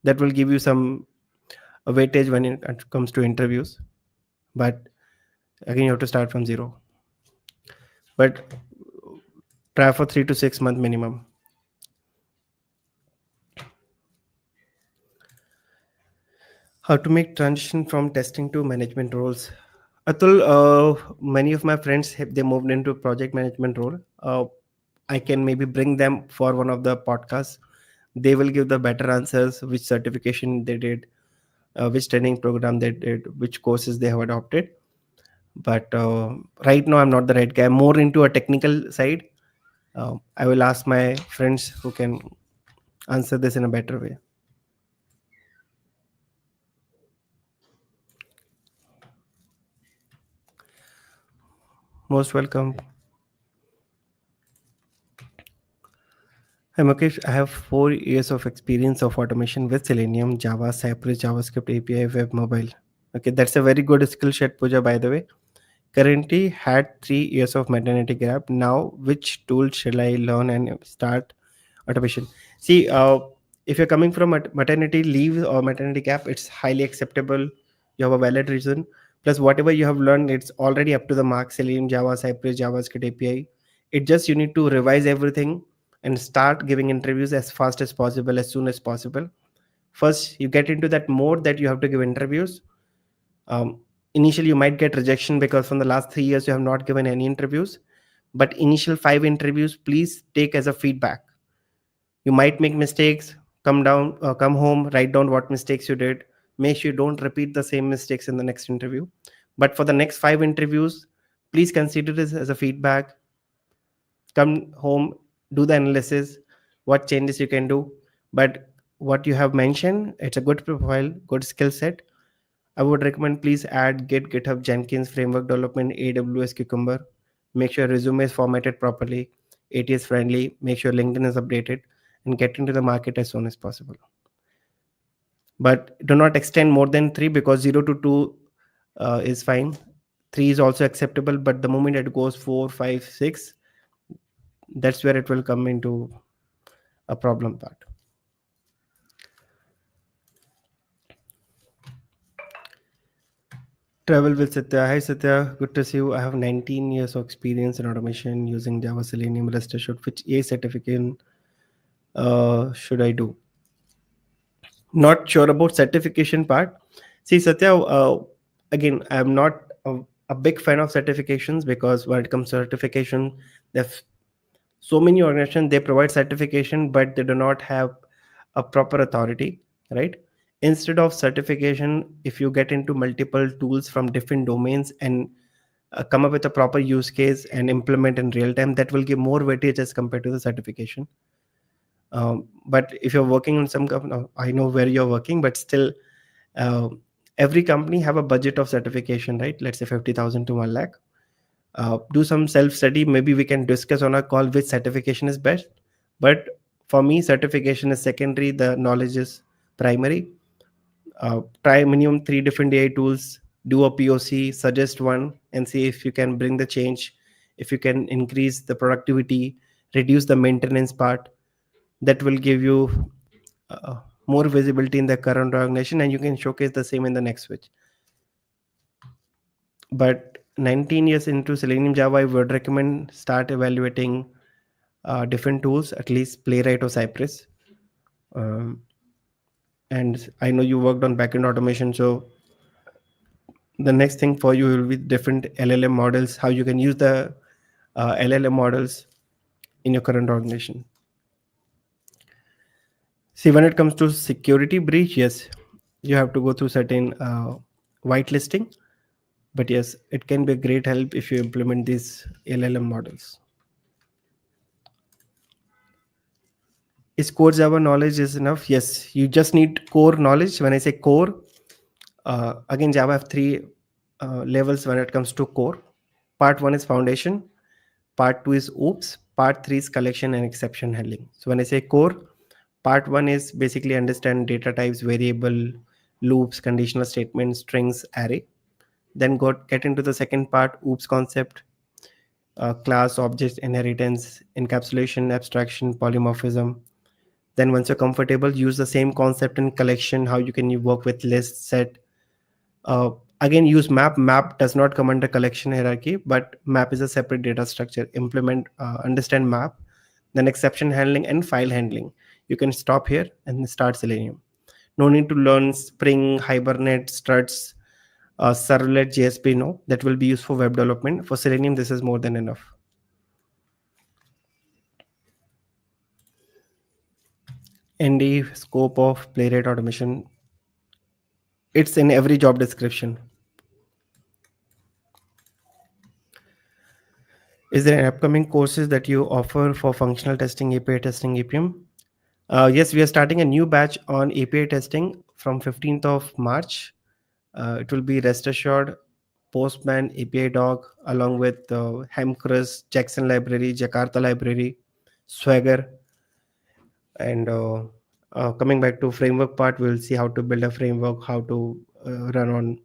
that will give you some weightage when it comes to interviews. But again, you have to start from zero. But try for 3 to 6 month minimum. How to make transition from testing to management roles? Atul, many of my friends have they moved into project management role. I can maybe bring them for one of the podcasts. They will give the better answers, which certification they did, which training program they did, which courses they have adopted. But right now, I'm not the right guy. I'm more into a technical side. I will ask my friends who can answer this in a better way. Most welcome. Hi Mukesh, I have 4 years of experience of automation with Selenium, Java, Cypress, JavaScript, API, Web, Mobile. Okay, that's a very good skill set, Pooja, by the way. Currently had 3 years of maternity gap. Now, which tool shall I learn and start automation? See, if you're coming from maternity leave or maternity gap, it's highly acceptable. You have a valid reason. Plus, whatever you have learned, it's already up to the mark. Selenium, Java, Cypress, JavaScript, API. It just you need to revise everything and start giving interviews as fast as possible, as soon as possible. First, you get into that mode that you have to give interviews. Initially you might get rejection because from the last 3 years you have not given any interviews, but initial 5 interviews please take as a feedback. You might make mistakes. Come home, write down what mistakes you did. Make sure you don't repeat the same mistakes in the next interview. But for the next 5 interviews, please consider this as a feedback. Come home, do the analysis, what changes you can do. But what you have mentioned, it's a good profile, good skill set. I would recommend please add Git, GitHub, Jenkins, framework development, AWS, Cucumber. Make sure resume is formatted properly, ATS friendly. Make sure LinkedIn is updated, and get into the market as soon as possible. But do not extend more than 3 because 0 to 2 is fine. 3 is also acceptable, but the moment it goes 4, 5, 6, that's where it will come into a problem part. Travel with Satya. Hi Satya, good to see you. I have 19 years of experience in automation using Java, Selenium, Rest Assured. Which A certificate should I do? Not sure about certification part. See Satya, again, I'm not a big fan of certifications because when it comes to certification, there's so many organizations they provide certification, but they do not have a proper authority, right? Instead of certification, if you get into multiple tools from different domains and come up with a proper use case and implement in real time, that will give more weightage as compared to the certification. But if you're working on some company, I know where you're working, but still, uh, every company have a budget of certification, right? Let's say 50,000 to 1 lakh. Do some self study. Maybe we can discuss on a call which certification is best. But for me, certification is secondary. The knowledge is primary. Try minimum 3 different AI tools. Do a POC. Suggest one and see if you can bring the change. If you can increase the productivity, reduce the maintenance part, that will give you more visibility in the current organization, and you can showcase the same in the next switch. But 19 years into Selenium Java, I would recommend start evaluating different tools, at least Playwright or Cypress. Um, and I know you worked on backend automation, so the next thing for you will be different LLM models, how you can use the LLM models in your current organization. See, when it comes to security breach, yes, You have to go through certain whitelisting, but yes, it can be a great help if you implement these LLM models. Is core Java knowledge is enough? Yes, you just need core knowledge. When I say core, again, Java have three levels when it comes to core. Part one is foundation, part two is oops, part three is collection and exception handling. So when I say core, part one is basically understand data types, variable, loops, conditional statements, strings, array. Then get into the second part, oops concept, class, object, inheritance, encapsulation, abstraction, polymorphism. Then once you're comfortable, use the same concept in collection, how you can work with list, set. Uh, Again, use map. Map does not come under collection hierarchy, but map is a separate data structure. Implement, understand map, then exception handling and file handling. You can stop here and start Selenium. No need to learn Spring, Hibernate, struts, servlet, JSP. No, that will be used for web development. For Selenium, this is more than enough. ND scope of playwright automation. It's in every job description. Is there upcoming courses that you offer for functional testing, API testing, APM? Yes, we are starting a new batch on API testing from 15th of March. It will be rest assured, Postman, API Dog, along with Hemcrest, Jackson Library, Jakarta Library, Swagger, and coming back to framework part, we'll see how to build a framework, how to run on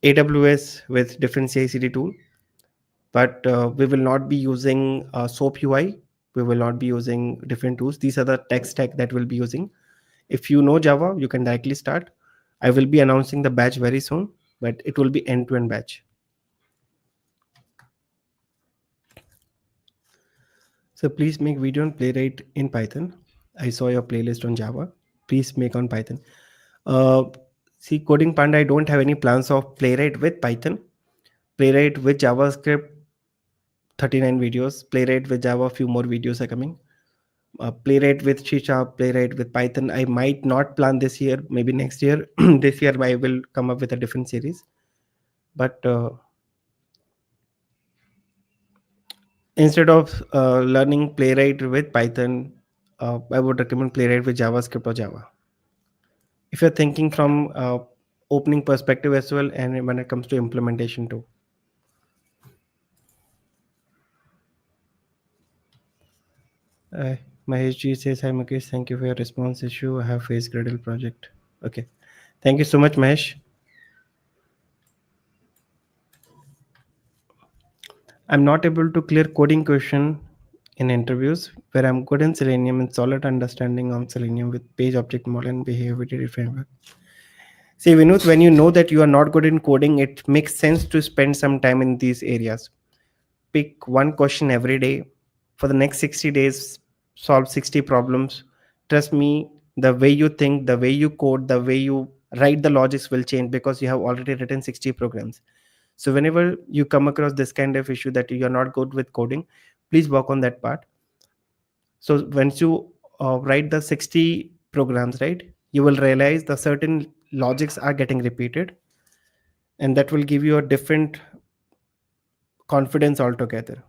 AWS with different CI/CD tool. But we will not be using SOAP UI. We will not be using different tools. These are the tech stack that we'll be using. If you know Java, you can directly start. I will be announcing the batch very soon, but it will be end-to-end batch. So please make video on Playwright in Python. I saw your playlist on Java. Please make on Python. Uh, See, Coding Panda, I don't have any plans of Playwright with Python. Playwright with JavaScript, 39 videos. Playwright with Java, few more videos are coming. Playwright with C#, Playwright with Python. I might not plan this year, maybe next year. This year I will come up with a different series. But instead of learning Playwright with Python, I would recommend Playwright with JavaScript or Java. If you're thinking from opening perspective as well, and when it comes to implementation too. Mahesh Ji says, hi Mukesh, thank you for your response issue. I have faced Gradle project. Okay. Thank you so much, Mahesh. I'm not able to clear coding question in interviews where I'm good in Selenium and solid understanding of Selenium with page object model and behavior framework. See, Vinod, when you know that you are not good in coding, it makes sense to spend some time in these areas. Pick one question every day for the next 60 days, solve 60 problems. Trust me, the way you think, the way you code, the way you write the logics will change because you have already written 60 programs. So whenever you come across this kind of issue that you're not good with coding, please work on that part. So once you write the 60 programs, right, you will realize the certain logics are getting repeated, and that will give you a different confidence altogether.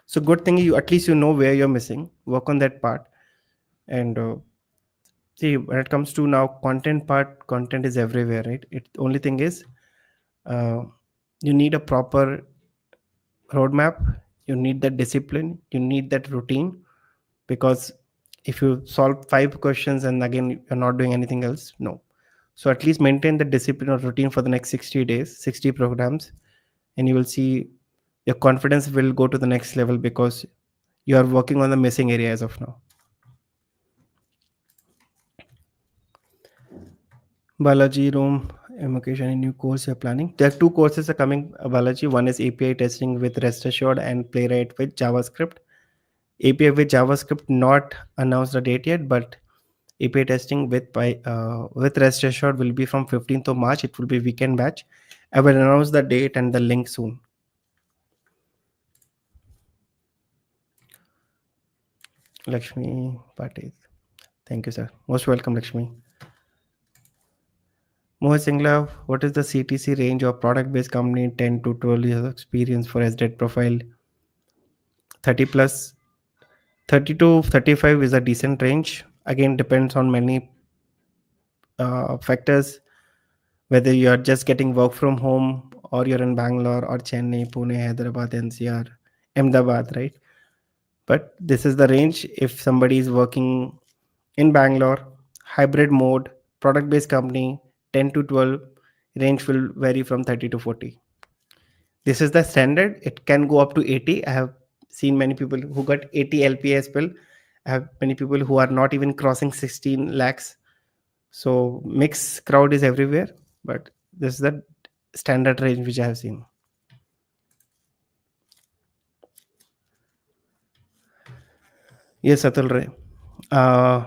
So good thing you at least you know where you're missing. Work on that part, and see when it comes to now content part, content is everywhere, right? It only thing is uh, you need a proper roadmap. You need that discipline. You need that routine, because if you solve 5 questions and again you're not doing anything else, no. So at least maintain the discipline or routine for the next 60 days, 60 programs, and you will see your confidence will go to the next level because you are working on the missing area as of now. Balaji, Room, Mukesh, any new course you're planning? There are 2 courses are coming, Balaji. One is API testing with Rest Assured and Playwright with JavaScript. API with JavaScript not announced the date yet, but API testing with Rest Assured will be from 15th of March. It will be weekend batch. I will announce the date and the link soon. Lakshmi Patil. Thank you, sir. Most welcome, Lakshmi. Mohit Singla, what is the CTC range of product-based company 10 to 12 years of experience for SDET profile? 30 plus, 30 to 35 is a decent range. Again, depends on many factors, whether you are just getting work from home or you're in Bangalore or Chennai, Pune, Hyderabad, NCR, Ahmedabad, right? But this is the range. If somebody is working in Bangalore, hybrid mode, product based company, 10 to 12, range will vary from 30 to 40. This is the standard. It can go up to 80. I have seen many people who got 80 LPA as well. I have many people who are not even crossing 16 lakhs. So mixed crowd is everywhere, but this is the standard range which I have seen. Yes, Atul Ray. Uh,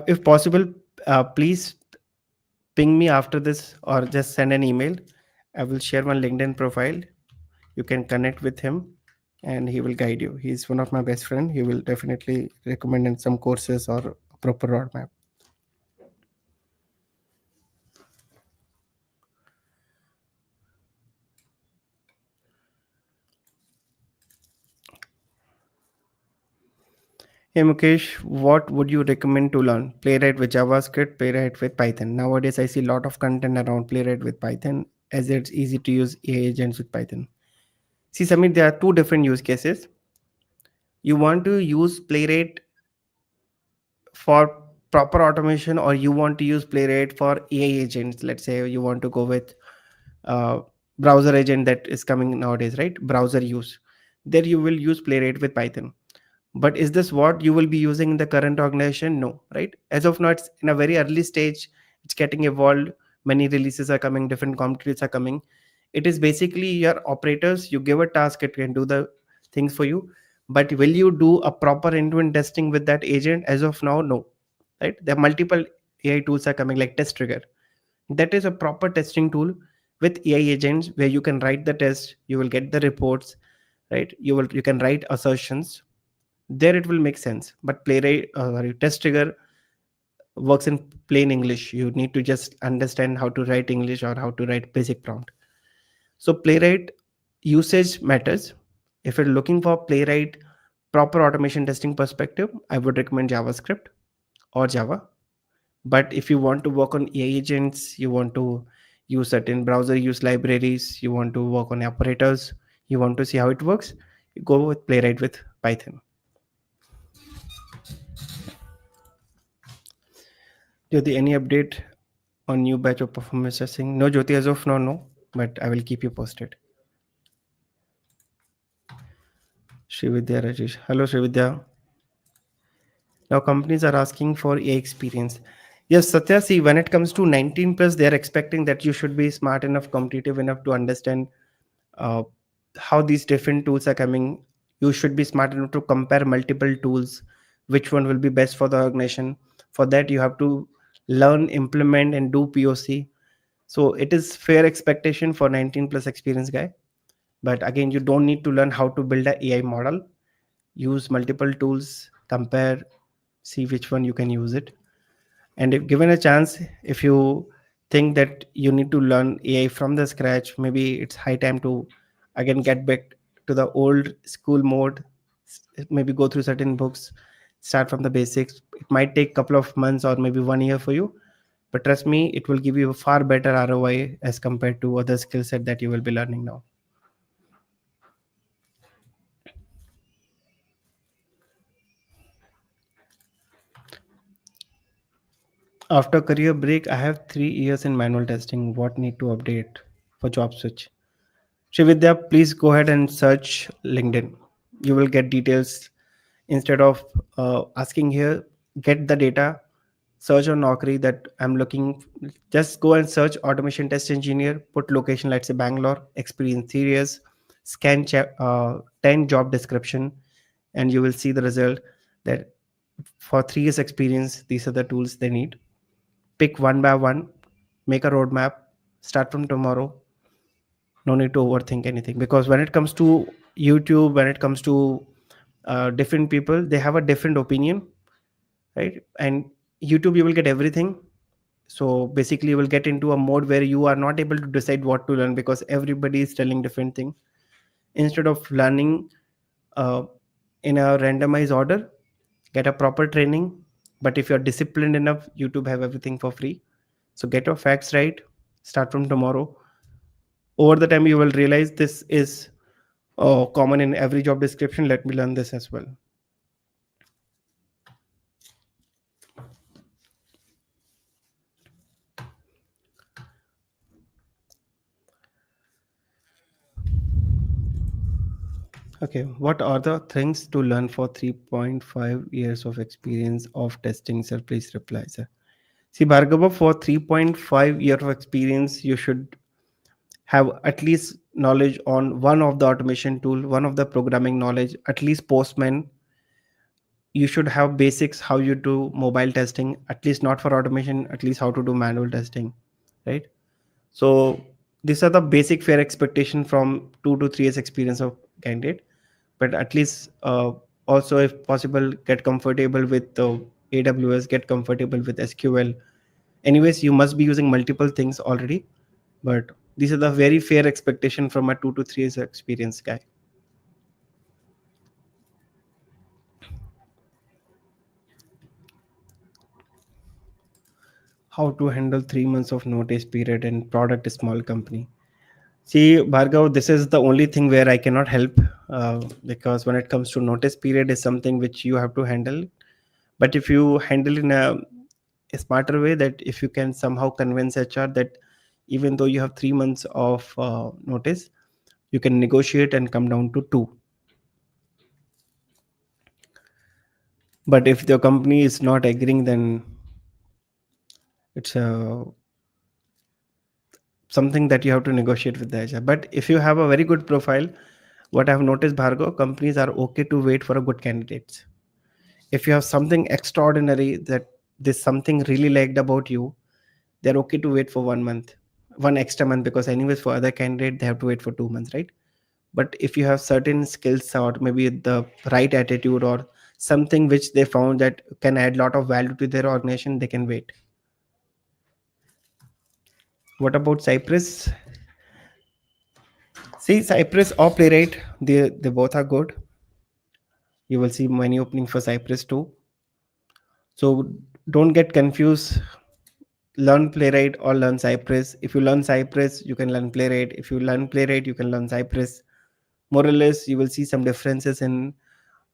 if possible, please ping me after this or just send an email. I will share my LinkedIn profile. You can connect with him and he will guide you. He's one of my best friend. He will definitely recommend in some courses or a proper roadmap. Hey Mukesh, what would you recommend to learn? Playwright with JavaScript, Playwright with Python. Nowadays, I see a lot of content around Playwright with Python as it's easy to use AI agents with Python. See, Samir, there are two different use cases. You want to use Playwright for proper automation, or you want to use Playwright for AI agents. Let's say you want to go with uh, browser agent that is coming nowadays, right? Browser use. There you will use Playwright with Python. But is this what you will be using in the current organization? No, right? As of now, it's in a very early stage. It's getting evolved. Many releases are coming, different competitors are coming. It is basically your operators. You give a task, it can do the things for you. But will you do a proper end-to-end testing with that agent? As of now, no. Right? There are multiple AI tools are coming like Test Trigger. That is a proper testing tool with AI agents where you can write the test, you will get the reports, right? You can write assertions. There it will make sense. But playwright, Test Trigger works in plain English. You need to just understand how to write English or how to write basic prompt. So playwright usage matters. If you're looking for playwright proper automation testing perspective, I would recommend JavaScript or Java. But if you want to work on AI agents, you want to use certain browser use libraries, you want to work on operators, you want to see how it works, you go with playwright with Python. Jyoti, any update on new batch of performance testing? No, Jyoti, as of now, no, but I will keep you posted. Srividya Rajesh. Hello, Srividya. Now companies are asking for AI experience. Yes, Satya, see, when it comes to 19 plus, they are expecting that you should be smart enough, competitive enough to understand uh, how these different tools are coming. You should be smart enough to compare multiple tools, which one will be best for the organization. For that, you have to learn, implement, and do POC. So it is fair expectation for 19 plus experience guy. But again, you don't need to learn how to build a AI model. Use multiple tools, compare, see which one you can use it. And if given a chance, if you think that you need to learn AI from the scratch, maybe it's high time to again get back to the old school mode. Maybe go through certain books, start from the basics. It might take couple of months or maybe 1 year for you, but trust me, it will give you a far better ROI as compared to other skill set that you will be learning now. After career break, I have 3 years in manual testing. What need to update for job switch? Shividya, please go ahead and search LinkedIn. You will get details. Instead of asking here, get the data, search on Naukri that I'm looking. Just go and search automation test engineer, put location, let's say Bangalore, experience 3 years, scan 10 job description, and you will see the result that for 3 years experience, these are the tools they need. Pick one by one, make a roadmap, start from tomorrow. No need to overthink anything, because when it comes to YouTube, when it comes to different people, they have a different opinion, right? And YouTube, you will get everything, So basically you will get into a mode where you are not able to decide what to learn because everybody is telling different thing. Instead of learning uh, in a randomized order, get a proper training. But if you're disciplined enough, YouTube have everything for free. So get your facts right, start from tomorrow. Over the time you will realize this is common in every job description. Let me learn this as well. Okay, what are the things to learn for 3.5 years of experience of testing, sir? Please reply, sir. See, Bhargava, for 3.5 year of experience, you should have at least knowledge on one of the automation tool, one of the programming knowledge, at least Postman. You should have basics how you do mobile testing, at least not for automation, at least how to do manual testing, right? So these are the basic fair expectation from 2 to 3 years experience of candidate. But at least also if possible get comfortable with the AWS, get comfortable with SQL. Anyways, you must be using multiple things already, but these are the very fair expectation from a 2 to 3 years experience guy. How to handle 3 months of notice period and product small company. See, Bhargav, this is the only thing where I cannot help, because when it comes to notice period is something which you have to handle. But if you handle in a smarter way, that if you can somehow convince HR that even though you have 3 months of notice, you can negotiate and come down to 2. But if the company is not agreeing, then it's something that you have to negotiate with the HR. But if you have a very good profile, what I've noticed, Bhargav, companies are okay to wait for a good candidates. If you have something extraordinary, that there's something really liked about you, they're okay to wait for 1 month, one extra month, because anyways for other candidate they have to wait for 2 months, right? But if you have certain skills or maybe the right attitude or something which they found that can add lot of value to their organization, they can wait. What about Cypress? See, Cypress or Playwright, they both are good. You will see many opening for Cypress too. So don't get confused. Learn Playwright or learn Cypress. If you learn Cypress, you can learn Playwright. If you learn Playwright, you can learn Cypress. More or less, you will see some differences in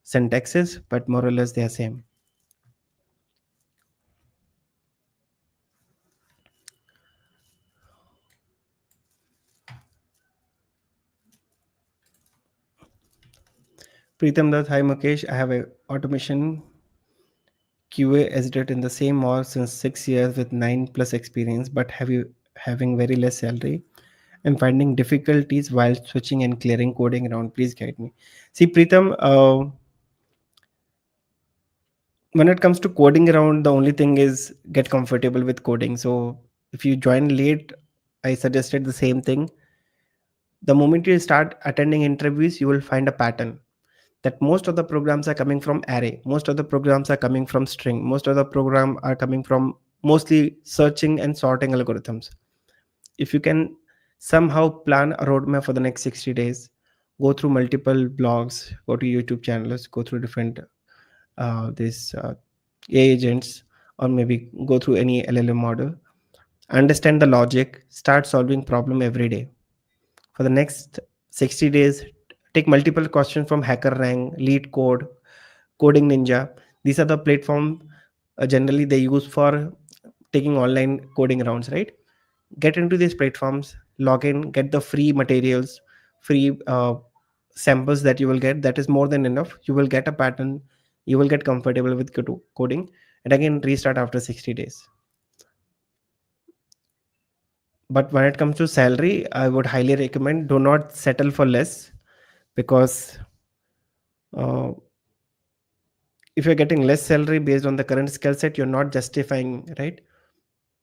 syntaxes, but more or less they are same. Pritam Dutt, hi Mukesh. I have a automation QA edited in the same org since 6 years with 9+ experience, but having very less salary. I'm finding difficulties while switching and clearing coding around. Please guide me. See, Pritam, when it comes to coding around, the only thing is get comfortable with coding. So if you join late, I suggested the same thing. The moment you start attending interviews, you will find a pattern that most of the programs are coming from array, most of the programs are coming from string, most of the program are coming from mostly searching and sorting algorithms. If you can somehow plan a roadmap for the next 60 days, go through multiple blogs, go to YouTube channels, go through different this AI agents, or maybe go through any LLM model, understand the logic, start solving problem every day for the next 60 days. Take multiple questions from HackerRank, Lead Code, Coding Ninja. These are the platform generally they use for taking online coding rounds, right? Get into these platforms, log in, get the free materials, free samples that you will get. That is more than enough. You will get a pattern, you will get comfortable with coding, and again restart after 60 days. But when it comes to salary, I would highly recommend do not settle for less, because uh, if you're getting less salary based on the current skill set, you're not justifying, right?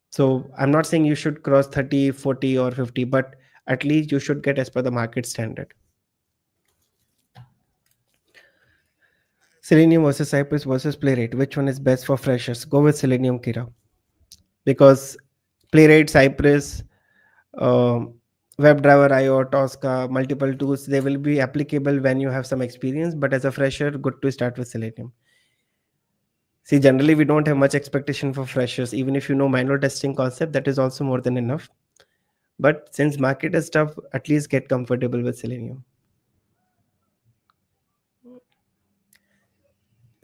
So I'm not saying you should cross 30, 40 or 50, but at least you should get as per the market standard. Selenium versus Cypress versus Playwright, which one is best for freshers? Go with Selenium, Kira, because Playwright, Cypress, WebDriver, IO, Tosca, multiple tools, they will be applicable when you have some experience. But as a fresher, good to start with Selenium. See, generally we don't have much expectation for freshers. Even if you know manual testing concept, that is also more than enough. But since market is tough, at least get comfortable with Selenium.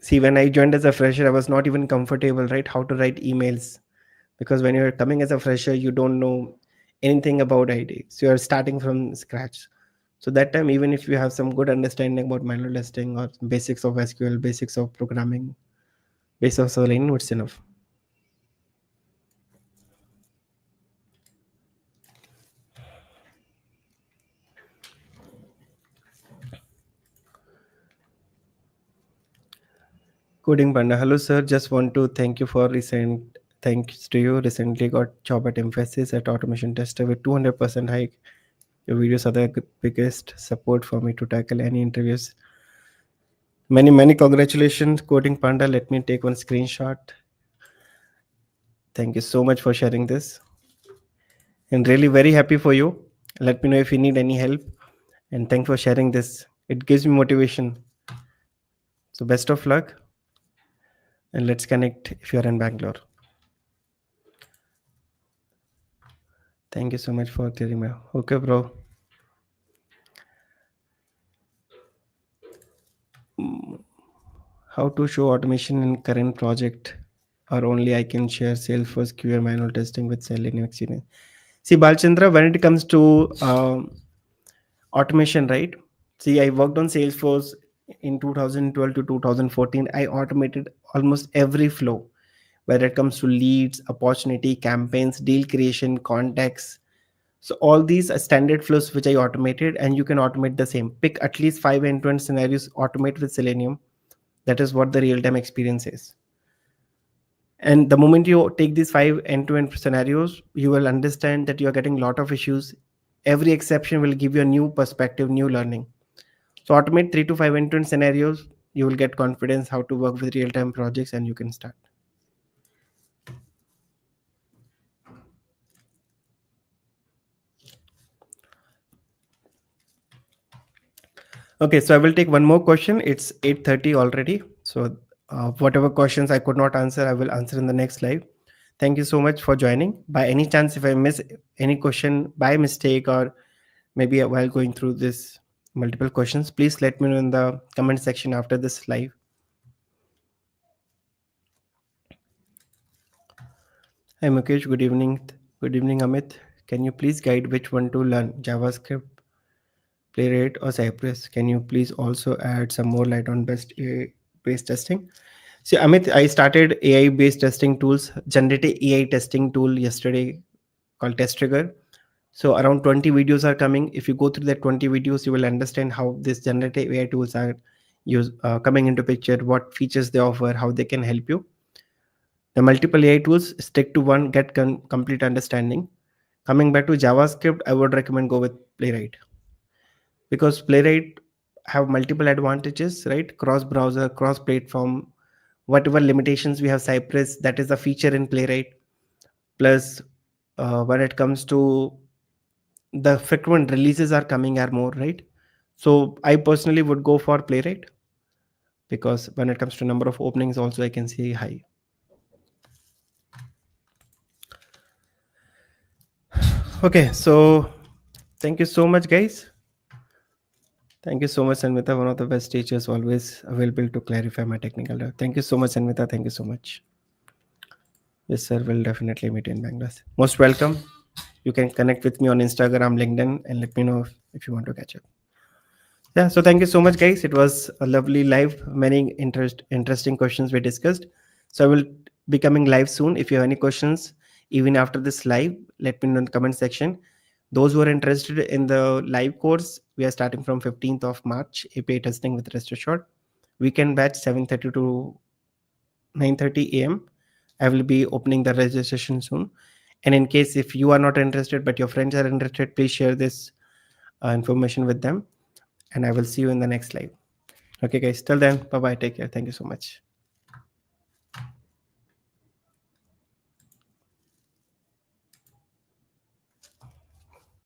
See, when I joined as a fresher, I was not even comfortable, right? How to write emails. Because when you're coming as a fresher, you don't know anything about IT. So you're starting from scratch. So that time, even if you have some good understanding about manual testing or basics of SQL, basics of programming, basics of Selenium, it's enough. Coding Panda. Hello, sir. Just want to thank you for recent. Thanks to you. Recently got job at Emphasis at automation tester with 200% hike. Your videos are the biggest support for me to tackle any interviews. Many congratulations, Coding Panda. Let me take one screenshot. Thank you so much for sharing this. And really very happy for you. Let me know if you need any help. And thanks for sharing this. It gives me motivation. So best of luck. And let's connect if you're in Bangalore. Thank you so much for clearing me. Okay, bro. How to show automation in current project, or only I can share Salesforce QA manual testing with Selenium experience. See, Balchandra, when it comes to automation, right? See, I worked on Salesforce in 2012 to 2014. I automated almost every flow, whether it comes to leads, opportunity, campaigns, deal creation, contacts. So all these are standard flows which I automated, and you can automate the same. Pick at least 5 end-to-end scenarios, automate with Selenium. That is what the real-time experience is. And the moment you take these 5 end-to-end scenarios, you will understand that you are getting a lot of issues. Every exception will give you a new perspective, new learning. So automate 3 to 5 end-to-end scenarios. You will get confidence how to work with real-time projects, and you can start. Okay, so I will take one more question. It's 8:30 already. So whatever questions I could not answer, I will answer in the next live. Thank you so much for joining. By any chance, if I miss any question by mistake, or maybe while going through this multiple questions, please let me know in the comment section after this live. Hi Mukesh, good evening. Good evening, Amit. Can you please guide which one to learn, JavaScript, Playwright, or Cypress? Can you please also add some more light on best AI-based testing? See, Amit, I started AI-based testing tools, generative AI testing tool yesterday called Test Trigger. So around 20 videos are coming. If you go through that 20 videos, you will understand how these generative AI tools are coming into picture, what features they offer, how they can help you. The multiple AI tools, stick to one, get complete understanding. Coming back to JavaScript, I would recommend go with Playwright, because Playwright have multiple advantages, right? Cross browser, cross platform, whatever limitations we have Cypress, that is a feature in Playwright. Plus, when it comes to the frequent releases are coming are more, right? So I personally would go for Playwright, because when it comes to number of openings also I can see high. Okay, so thank you so much, guys. Thank you so much, Sanmita, one of the best teachers, always available to clarify my technical doubt. Thank you so much, Sanmita. Thank you so much. Yes, sir. We'll definitely meet in Bangladesh. Most welcome. You can connect with me on Instagram, LinkedIn, and let me know if you want to catch up. Yeah, so thank you so much, guys. It was a lovely live. Many interesting questions we discussed. So I will be coming live soon. If you have any questions, even after this live, let me know in the comment section. Those who are interested in the live course, we are starting from 15th of March, API testing with Rest Assured. Weekend batch 7:30 to 9:30 a.m. I will be opening the registration soon. And in case if you are not interested but your friends are interested, please share this information with them. And I will see you in the next live. Okay, guys. Till then, bye bye. Take care. Thank you so much.